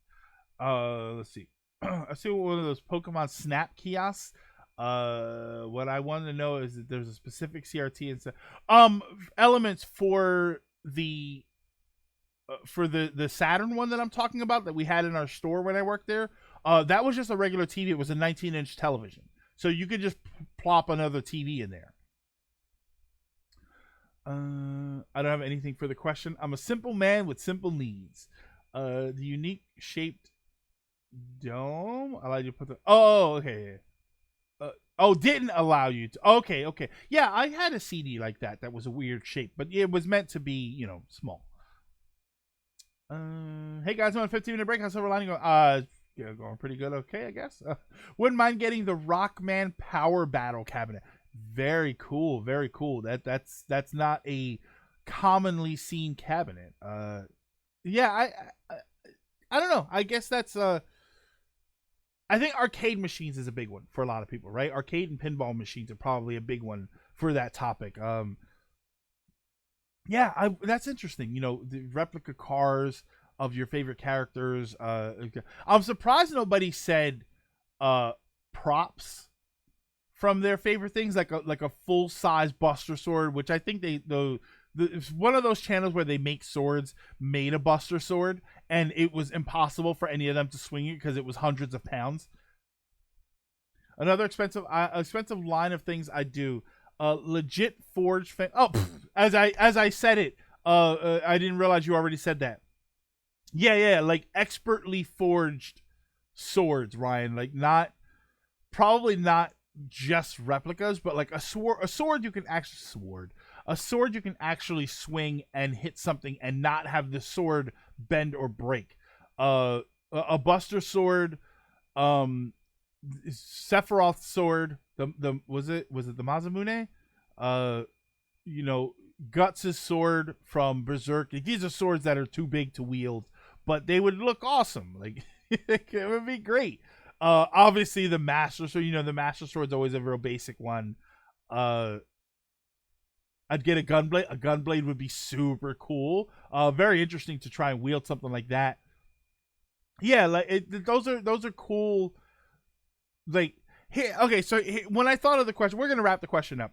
Let's see. I see one of those Pokemon Snap kiosks. What I wanted to know is that there's a specific CRT and elements for the Saturn one that I'm talking about that we had in our store when I worked there. That was just a regular TV. It was a 19-inch television, so you could just plop another TV in there. I don't have anything for the question. I'm a simple man with simple needs. The unique shaped dome allowed you to put the. Oh, okay. Didn't allow you to. Okay. Yeah, I had a CD like that. That was a weird shape, but it was meant to be, small. Hey guys, I'm on a 15-minute break. How's Silver Lining going? Going pretty good. Okay, I guess. Wouldn't mind getting the Rockman Power Battle cabinet. Very cool. Very cool. That's not a commonly seen cabinet. Yeah, I don't know. I guess that's I think arcade machines is a big one for a lot of people, right? Arcade and pinball machines are probably a big one for that topic. That's interesting. The replica cars of your favorite characters. I'm surprised nobody said props from their favorite things, like a full size Buster Sword, which I think it's one of those channels where they make swords made a Buster Sword, and it was impossible for any of them to swing it because it was hundreds of pounds. Another expensive line of things I do. Legit forged. As I said it, I didn't realize you already said that. Yeah, like expertly forged swords, Ryan. Like probably not just replicas, but like a sword you can actually swing and hit something and not have the sword bend or break. A Buster Sword, Sephiroth sword, was it the Masamune? Guts' sword from Berserk. These are swords that are too big to wield, but they would look awesome. Like it would be great. Obviously the Master Sword, the Master Sword's always a real basic one. I'd get a Gunblade. A Gunblade would be super cool. Very interesting to try and wield something like that. Yeah, like those are cool. Like, so when I thought of the question, we're gonna wrap the question up.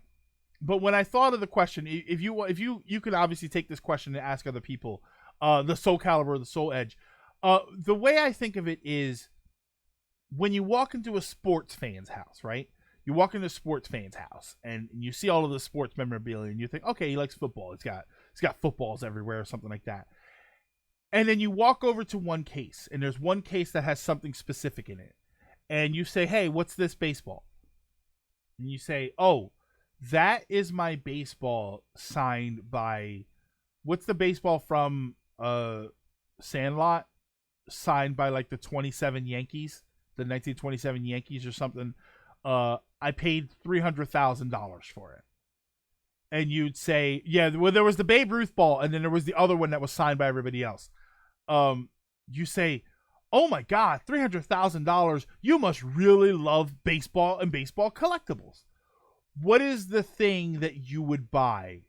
But when I thought of the question, if you could obviously take this question and ask other people, the Soul Calibur, the Soul Edge. The way I think of it is, when you walk into a sports fan's house, right? You walk into a sports fan's house and you see all of the sports memorabilia and you think, okay, he likes football. It's got footballs everywhere or something like that. And then you walk over to one case and there's one case that has something specific in it. and you say, "Hey, what's this baseball?" And you say, "Oh, that is my baseball signed by what's the baseball from Sandlot signed by like the 27 Yankees, the 1927 Yankees or something. I paid $300,000 for it." And you'd say, "Yeah, well, there was the Babe Ruth ball, and then there was the other one that was signed by everybody else." You say, "Oh my God, $300,000! You must really love baseball and baseball collectibles." What is the thing that you would buy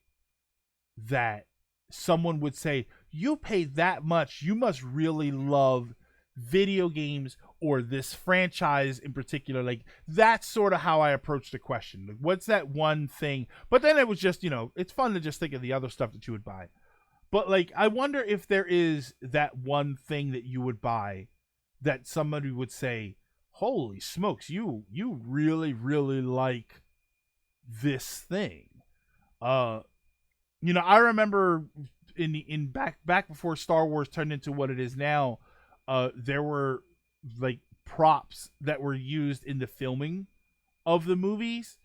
that someone would say, "You paid that much, you must really love video games or this franchise in particular"? Like, that's sort of how I approached the question. Like, what's that one thing? But then it was just, it's fun to just think of the other stuff that you would buy. But like, I wonder if there is that one thing that you would buy that somebody would say, "Holy smokes, you really, really like this thing." I remember in back before Star Wars turned into what it is now, there were like props that were used in the filming of the movies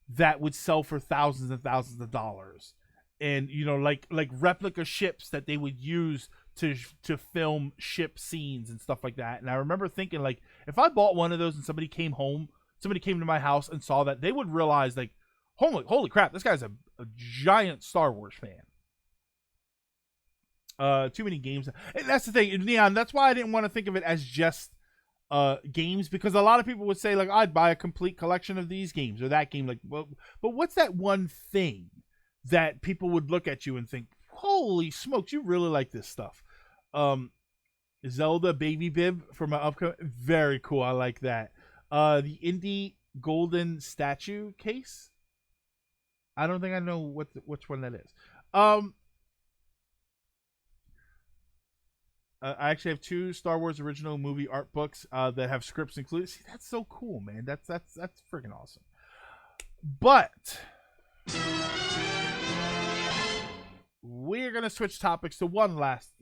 that would sell for thousands and thousands of dollars. And like replica ships that they would use to film ship scenes and stuff like that. And I remember thinking, like, if I bought one of those and somebody came to my house and saw that, they would realize, like, holy crap, this guy's a giant Star Wars fan. Too many games. And that's the thing, Neon. That's why I didn't want to think of it as just games, because a lot of people would say, like, I'd buy a complete collection of these games or that game. Like, well, but what's that one thing that people would look at you and think, "Holy smokes, you really like this stuff"? Zelda Baby Bib for my upcoming, very cool. I like that. The Indie Golden Statue case. I don't think I know which one that is. I actually have 2 Star Wars original movie art books that have scripts included. See, that's so cool, man. That's freaking awesome. But we're gonna switch topics to one last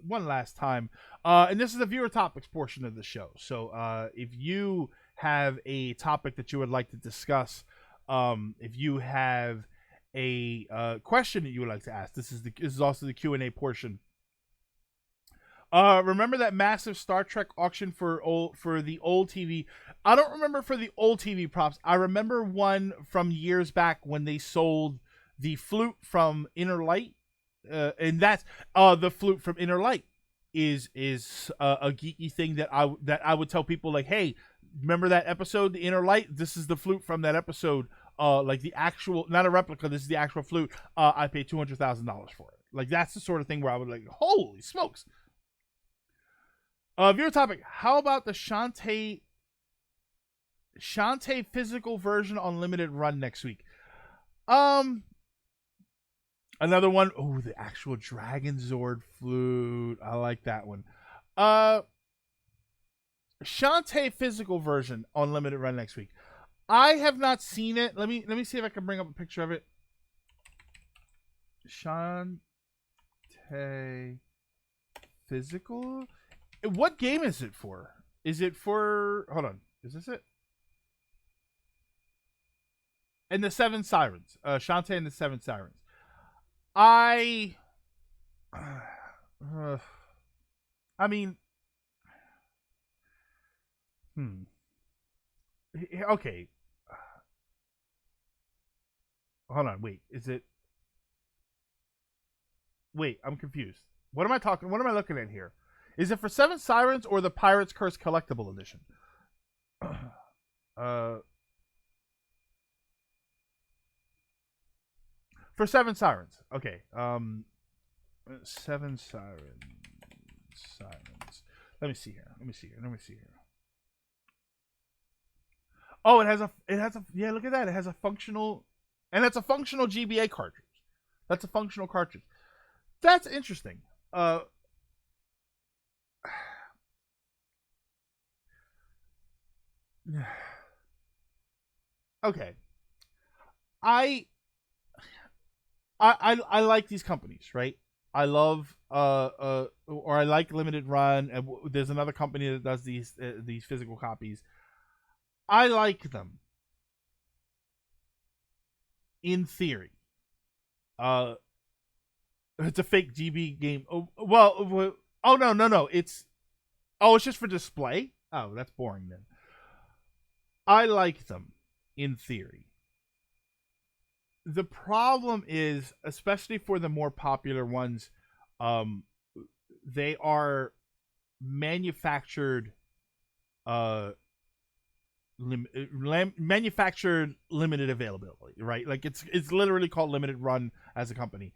time, and this is the viewer topics portion of the show. So if you have a topic that you would like to discuss, if you have a question that you would like to ask, this is also the Q&A portion. Remember that massive Star Trek auction for the old TV? I don't remember for the old TV props. I remember one from years back when they sold the flute from Inner Light, and that's the flute from Inner Light is a geeky thing that I would tell people, like, "Hey, remember that episode, The Inner Light? This is the flute from that episode. Like the actual, not a replica. This is the actual flute. I paid $200,000 for it." Like, that's the sort of thing where I would like, "Holy smokes." Viewer topic: how about the Shantae physical version on limited run next week? Another one. Oh, the actual Dragon Zord flute. I like that one. Shantae physical version on limited run next week. I have not seen it. Let me see if I can bring up a picture of it. Shantae physical. What game is it for? Is it for... Hold on. Is this it? And the Seven Sirens. Shantae and the Seven Sirens. I mean... Okay. Hold on. Wait. Is it... Wait. I'm confused. What am I looking at here? Is it for Seven Sirens or the Pirate's Curse Collectible Edition? For Seven Sirens. Okay. Seven Sirens. Let me see here. Oh, it has a yeah, look at that. It has a functional, and it's a functional GBA cartridge. That's a functional cartridge. That's interesting. Okay. I like these companies, right? I love or I like limited run, and there's another company that does these physical copies. I like them in theory. It's a fake GB game. Oh, well, oh no. It's just for display. Oh, that's boring then. I like them in theory. The problem is, especially for the more popular ones, they are manufactured manufactured limited availability, right? Like it's literally called limited run as a company.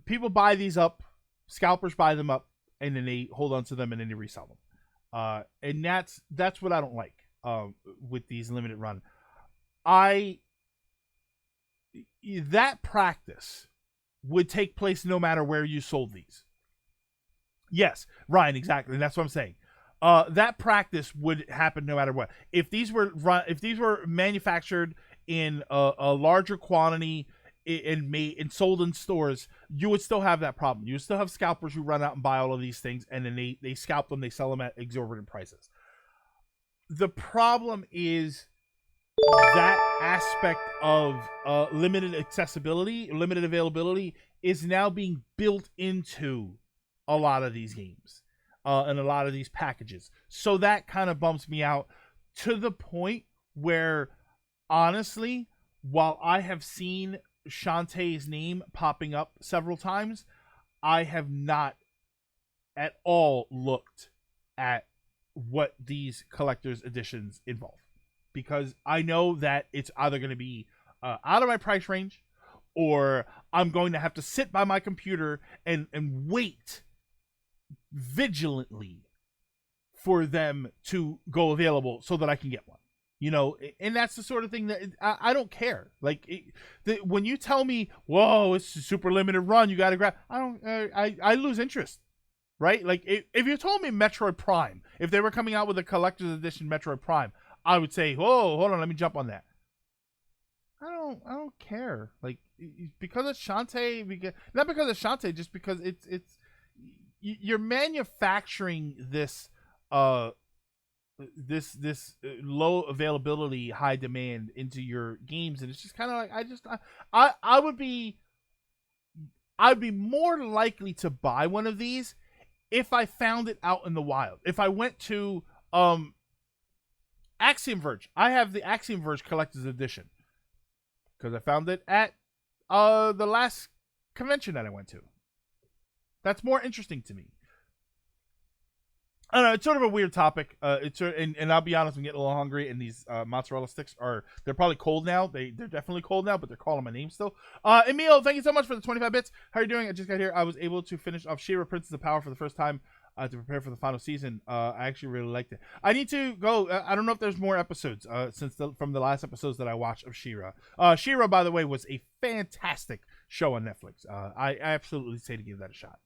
People buy these up, scalpers buy them up, and then they hold on to them and then they resell them. And that's what I don't like with these limited run. That practice would take place no matter where you sold these. Yes, Ryan, exactly. And that's what I'm saying. That practice would happen no matter what. If these were manufactured in a larger quantity and made and sold in stores, you would still have that problem. You would still have scalpers who run out and buy all of these things, and then they scalp them, they sell them at exorbitant prices. The problem is that aspect of limited accessibility, limited availability is now being built into a lot of these games and a lot of these packages. So that kind of bumps me out to the point where, honestly, while I have seen Shantae's name popping up several times, I have not at all looked at what these collector's editions involve, because I know that it's either going to be out of my price range, or I'm going to have to sit by my computer and wait vigilantly for them to go available so that I can get one. You know, and that's the sort of thing that I don't care. Like, when you tell me, "Whoa, it's a super limited run, you got to grab," I lose interest, right? Like, if you told me Metroid Prime, if they were coming out with a collector's edition Metroid Prime, I would say, "Whoa, hold on, let me jump on that." I don't care. Like, because of Shantae, not because of Shantae, just because it's you're manufacturing this this low availability, high demand into your games, and it's just kind of like I'd be more likely to buy one of these if I found it out in the wild. If I went to Axiom Verge, I have the Axiom Verge Collector's Edition because I found it at the last convention that I went to. That's more interesting to me. I don't know, it's sort of a weird topic. And I'll be honest, I'm getting a little hungry, and these mozzarella sticks they're probably cold now. They're definitely cold now, but they're calling my name still. Emil, thank you so much for the 25 bits. How are you doing? I just got here. I was able to finish off She-Ra Princess of Power for the first time to prepare for the final season. I actually really liked it. I need to go. I don't know if there's more episodes from the last episodes that I watched of She-Ra. She-Ra, by the way, was a fantastic show on Netflix. I absolutely say to give that a shot.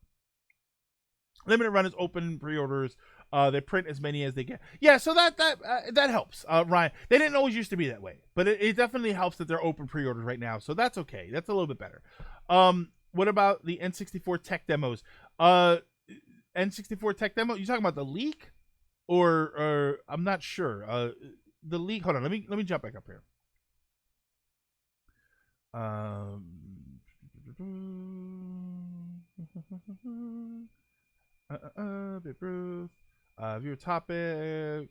Limited run is open pre-orders. They print as many as they get. Yeah, so that helps, Ryan. They didn't always used to be that way, but it definitely helps that they're open pre-orders right now. So that's okay. That's a little bit better. What about the N64 Tech Demos? N64 Tech Demo? You talking about the leak, or I'm not sure. The leak. Hold on. Let me jump back up here. Big Bruce. Viewer topic.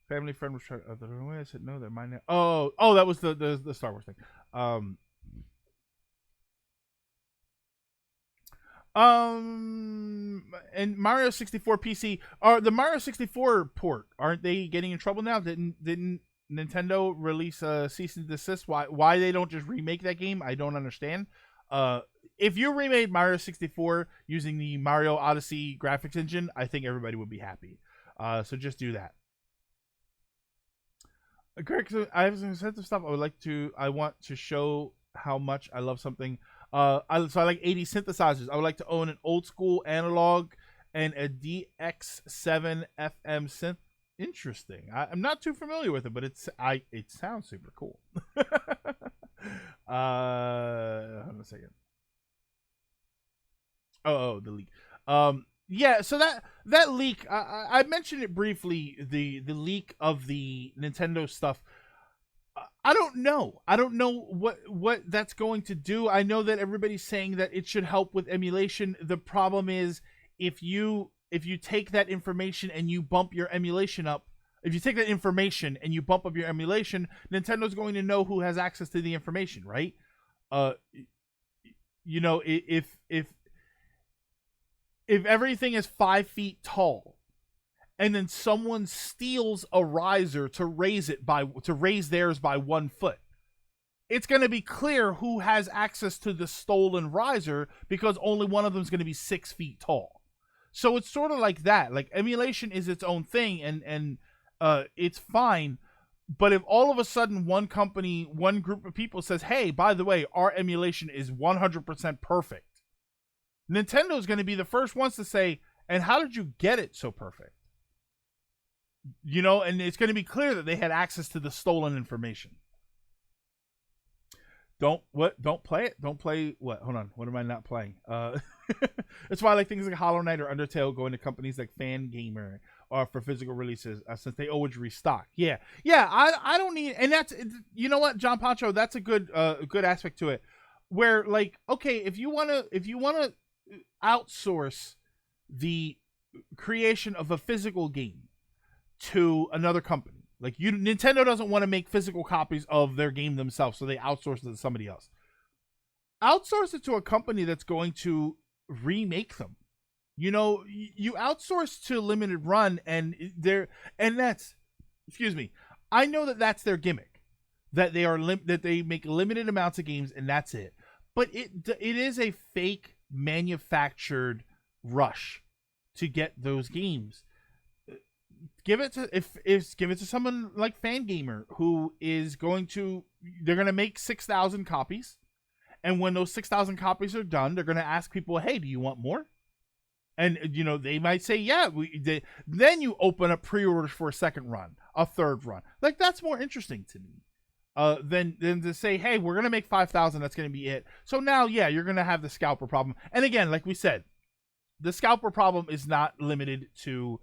Family friend was trying. I said no. They're mine now. Oh, that was the Star Wars thing. And Mario 64 PC. Are the Mario 64 port? Aren't they getting in trouble now? Didn't Nintendo release a cease and desist? Why they don't just remake that game? I don't understand. If you remade Mario 64 using the Mario Odyssey graphics engine, I think everybody would be happy. So just do that. Greg, I have some sensitive stuff. I want to show how much I love something. So I like 80 synthesizers. I would like to own an old school analog and a DX7 FM synth. Interesting. I'm not too familiar with it, but it sounds super cool. Hold on a second. Oh, the leak. Yeah, so that leak, I mentioned it briefly. The leak of the Nintendo stuff. I don't know. I don't know what that's going to do. I know that everybody's saying that it should help with emulation. The problem is if you take that information and you bump your emulation up, if you take that information and you bump up your emulation, Nintendo's going to know who has access to the information, right? You know, if everything is 5 feet tall, and then someone steals a riser to raise theirs by 1 foot, it's going to be clear who has access to the stolen riser because only one of them is going to be 6 feet tall. So it's sort of like that. Like, emulation is its own thing, and it's fine. But if all of a sudden one company, one group of people says, hey, by the way, our emulation is 100% perfect, Nintendo is going to be the first ones to say, and how did you get it so perfect? You know, and it's going to be clear that they had access to the stolen information. Don't play it. Don't play what? Hold on. What am I not playing? That's why I like things like Hollow Knight or Undertale going to companies like Fangamer or for physical releases, since they always restock. Yeah. I don't need, and that's, you know what, John Pancho, that's a good aspect to it. Where, like, okay, if you wanna outsource the creation of a physical game to another company, like, Nintendo doesn't want to make physical copies of their game themselves, so they outsource it to somebody else. Outsource it to a company that's going to remake them. You know, you outsource to Limited Run, and that's, excuse me, I know that that's their gimmick, that they make limited amounts of games and that's it. But it is a fake manufactured rush to get those games. Give it to someone like Fangamer, who is they're going to make 6,000 copies, and when those 6,000 copies are done, they're going to ask people, hey, do you want more? And, you know, they might say, yeah. Then you open up pre-orders for a second run, a third run. Like, that's more interesting to me than to say, hey, we're going to make 5,000, that's going to be it. So now, yeah, you're going to have the scalper problem. And again, like we said, the scalper problem is not limited to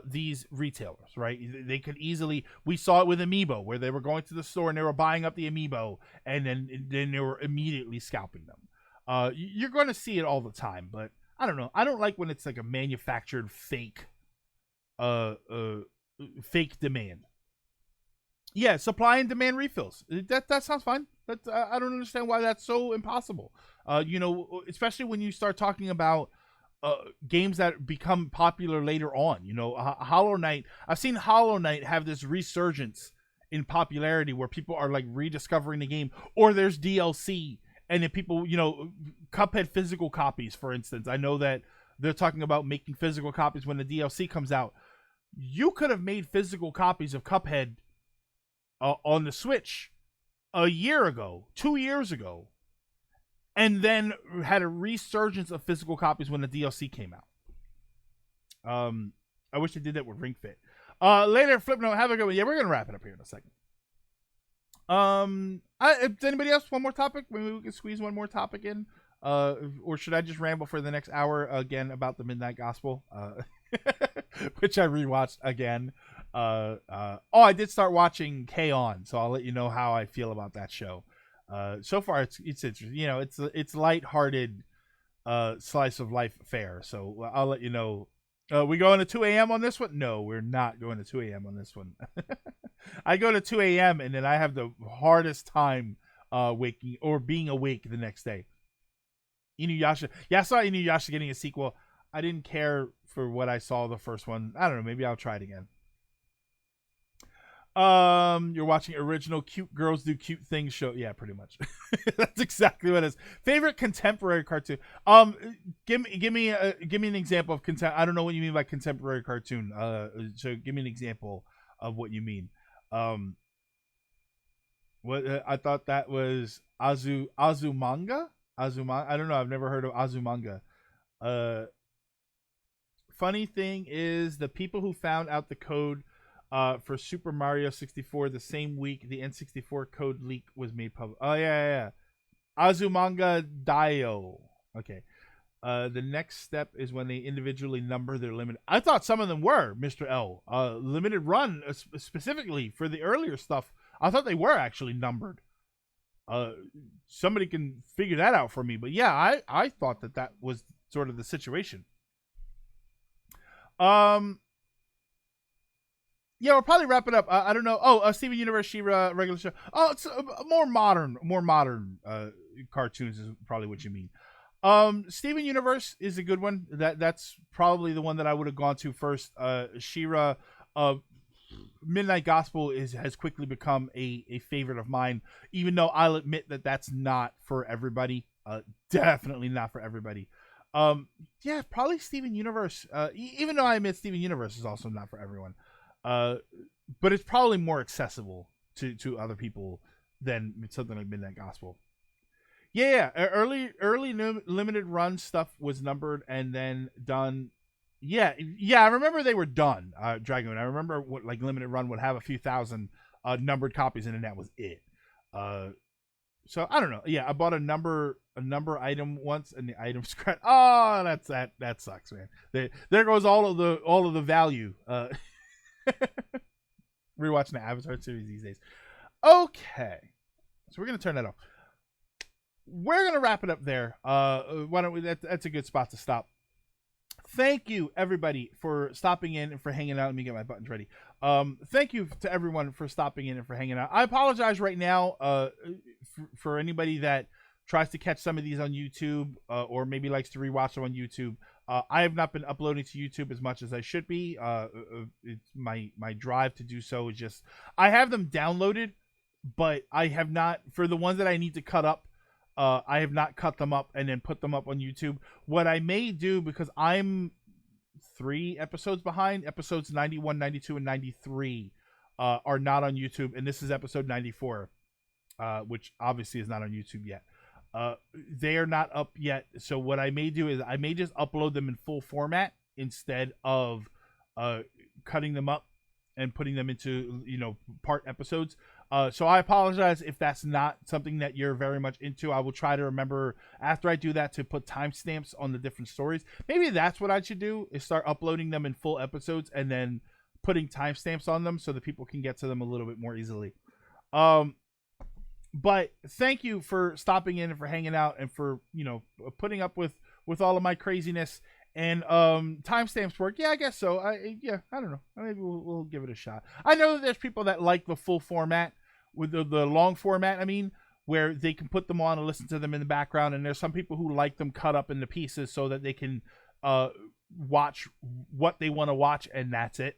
these retailers, right? They could easily, we saw it with Amiibo, where they were going to the store and they were buying up the Amiibo, and then they were immediately scalping them. You're going to see it all the time, but I don't know. I don't like when it's like a manufactured fake demand. Yeah, supply and demand refills. That sounds fine. I don't understand why that's so impossible. You know, especially when you start talking about games that become popular later on. You know, Hollow Knight. I've seen Hollow Knight have this resurgence in popularity where people are like rediscovering the game, or there's DLC, and then people, you know, Cuphead physical copies, for instance. I know that they're talking about making physical copies when the DLC comes out. You could have made physical copies of Cuphead on the Switch a year ago, 2 years ago, and then had a resurgence of physical copies when the DLC came out. I wish they did that with Ring Fit. Later, Flipnote, have a good one. Yeah, we're gonna wrap it up here in a second. Does anybody else one more topic? Maybe we can squeeze one more topic in. Or should I just ramble for the next hour again about the Midnight Gospel? Which I rewatched again. I did start watching K-On!, so I'll let you know how I feel about that show. So far it's interesting. You know, it's lighthearted slice of life fare. So I'll let you know. We going to 2 a.m. on this one? No, we're not going to 2 a.m. on this one. I go to 2 a.m. and then I have the hardest time waking or being awake the next day. Inuyasha. Yeah, I saw Inuyasha getting a sequel. I didn't care for what I saw the first one. I don't know. Maybe I'll try it again. You're watching original Cute Girls Do Cute Things show. Yeah, pretty much. That's exactly what it is. Favorite contemporary cartoon. Give me an example of I don't know what you mean by contemporary cartoon. So give me an example of what you mean. What I thought that was Azumanga. I don't know. I've never heard of Azumanga. Funny thing is, the people who found out the code for Super Mario 64 the same week the N64 code leak was made public. Oh, yeah. Azumanga Daioh. Okay. The next step is when they individually number their limit. I thought some of them were, Mr. L. Limited run, specifically for the earlier stuff. I thought they were actually numbered. Somebody can figure that out for me. But yeah, I thought that was sort of the situation. Yeah, we'll probably wrap it up. I don't know. Oh, Steven Universe, She-Ra, regular show. Oh, it's more modern cartoons is probably what you mean. Steven Universe is a good one. That's probably the one that I would have gone to first. She-Ra, Midnight Gospel has quickly become a favorite of mine, even though I'll admit that's not for everybody. Definitely not for everybody. Yeah, probably Steven Universe. Even though I admit Steven Universe is also not for everyone. But it's probably more accessible to other people than something like Midnight Gospel. Yeah. Early limited run stuff was numbered and then done. Yeah. I remember they were done. Dragoon. I remember what like limited run would have a few thousand numbered copies, and then that was it. So I don't know. Yeah, I bought a number item once, and the item scratch. Oh, that sucks, man. There goes all of the value. Rewatching the Avatar series these days. Okay, so we're gonna turn that off. We're gonna wrap it up there. Why don't we? That's a good spot to stop. Thank you, everybody, for stopping in and for hanging out. Let me get my buttons ready. Thank you to everyone for stopping in and for hanging out. I apologize right now for anybody that tries to catch some of these on YouTube or maybe likes to rewatch them on YouTube. I have not been uploading to YouTube as much as I should be. It's my drive to do so is just I have them downloaded, but I have not, for the ones that I need to cut up. I have not cut them up and then put them up on YouTube. What I may do, because I'm 3 episodes behind, episodes 91, 92, and 93 are not on YouTube, and this is episode 94, which obviously is not on YouTube yet. They are not up yet, so what I may do is I may just upload them in full format instead of cutting them up and putting them into, part episodes. So I apologize if that's not something that you're very much into. I will try to remember after I do that to put timestamps on the different stories. Maybe that's what I should do, is start uploading them in full episodes and then putting timestamps on them so that people can get to them a little bit more easily. But thank you for stopping in and for hanging out and for, putting up with all of my craziness. And timestamps work. Yeah, I guess so. I don't know. Maybe we'll give it a shot. I know that there's people that like the full format, with the long format, where they can put them on and listen to them in the background. And there's some people who like them cut up into pieces so that they can watch what they want to watch, and that's it.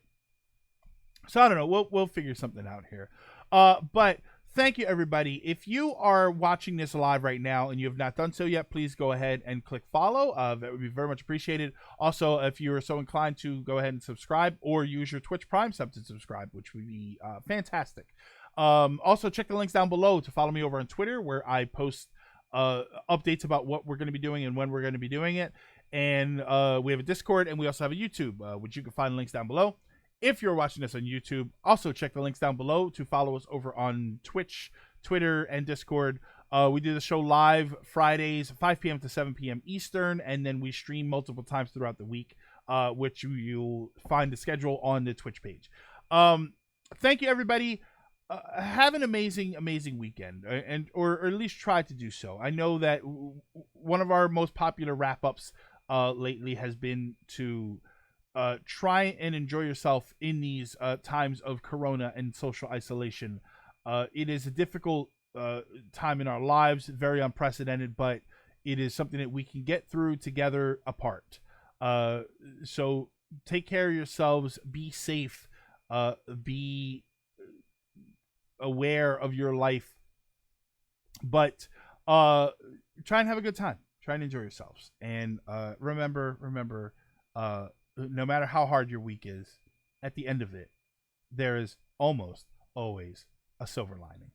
So I don't know. We'll figure something out here. But thank you, everybody. If you are watching this live right now and you have not done so yet, please go ahead and click follow. That would be very much appreciated. Also, if you are so inclined to go ahead and subscribe or use your Twitch Prime sub to subscribe, which would be fantastic. Also, check the links down below to follow me over on Twitter, where I post updates about what we're going to be doing and when we're going to be doing it. And we have a Discord, and we also have a YouTube, which you can find links down below. If you're watching this on YouTube, also check the links down below to follow us over on Twitch, Twitter, and Discord. We do the show live Fridays, 5 p.m. to 7 p.m. Eastern, and then we stream multiple times throughout the week, which you'll find the schedule on the Twitch page. Thank you, everybody. Have an amazing weekend, or at least try to do so. I know that one of our most popular wrap-ups lately has been to try and enjoy yourself in these times of Corona and social isolation. It is a difficult time in our lives, very unprecedented, but it is something that we can get through together apart. So take care of yourselves, be safe, be aware of your life, but try and have a good time. Try and enjoy yourselves. And remember, no matter how hard your week is, at the end of it, there is almost always a silver lining.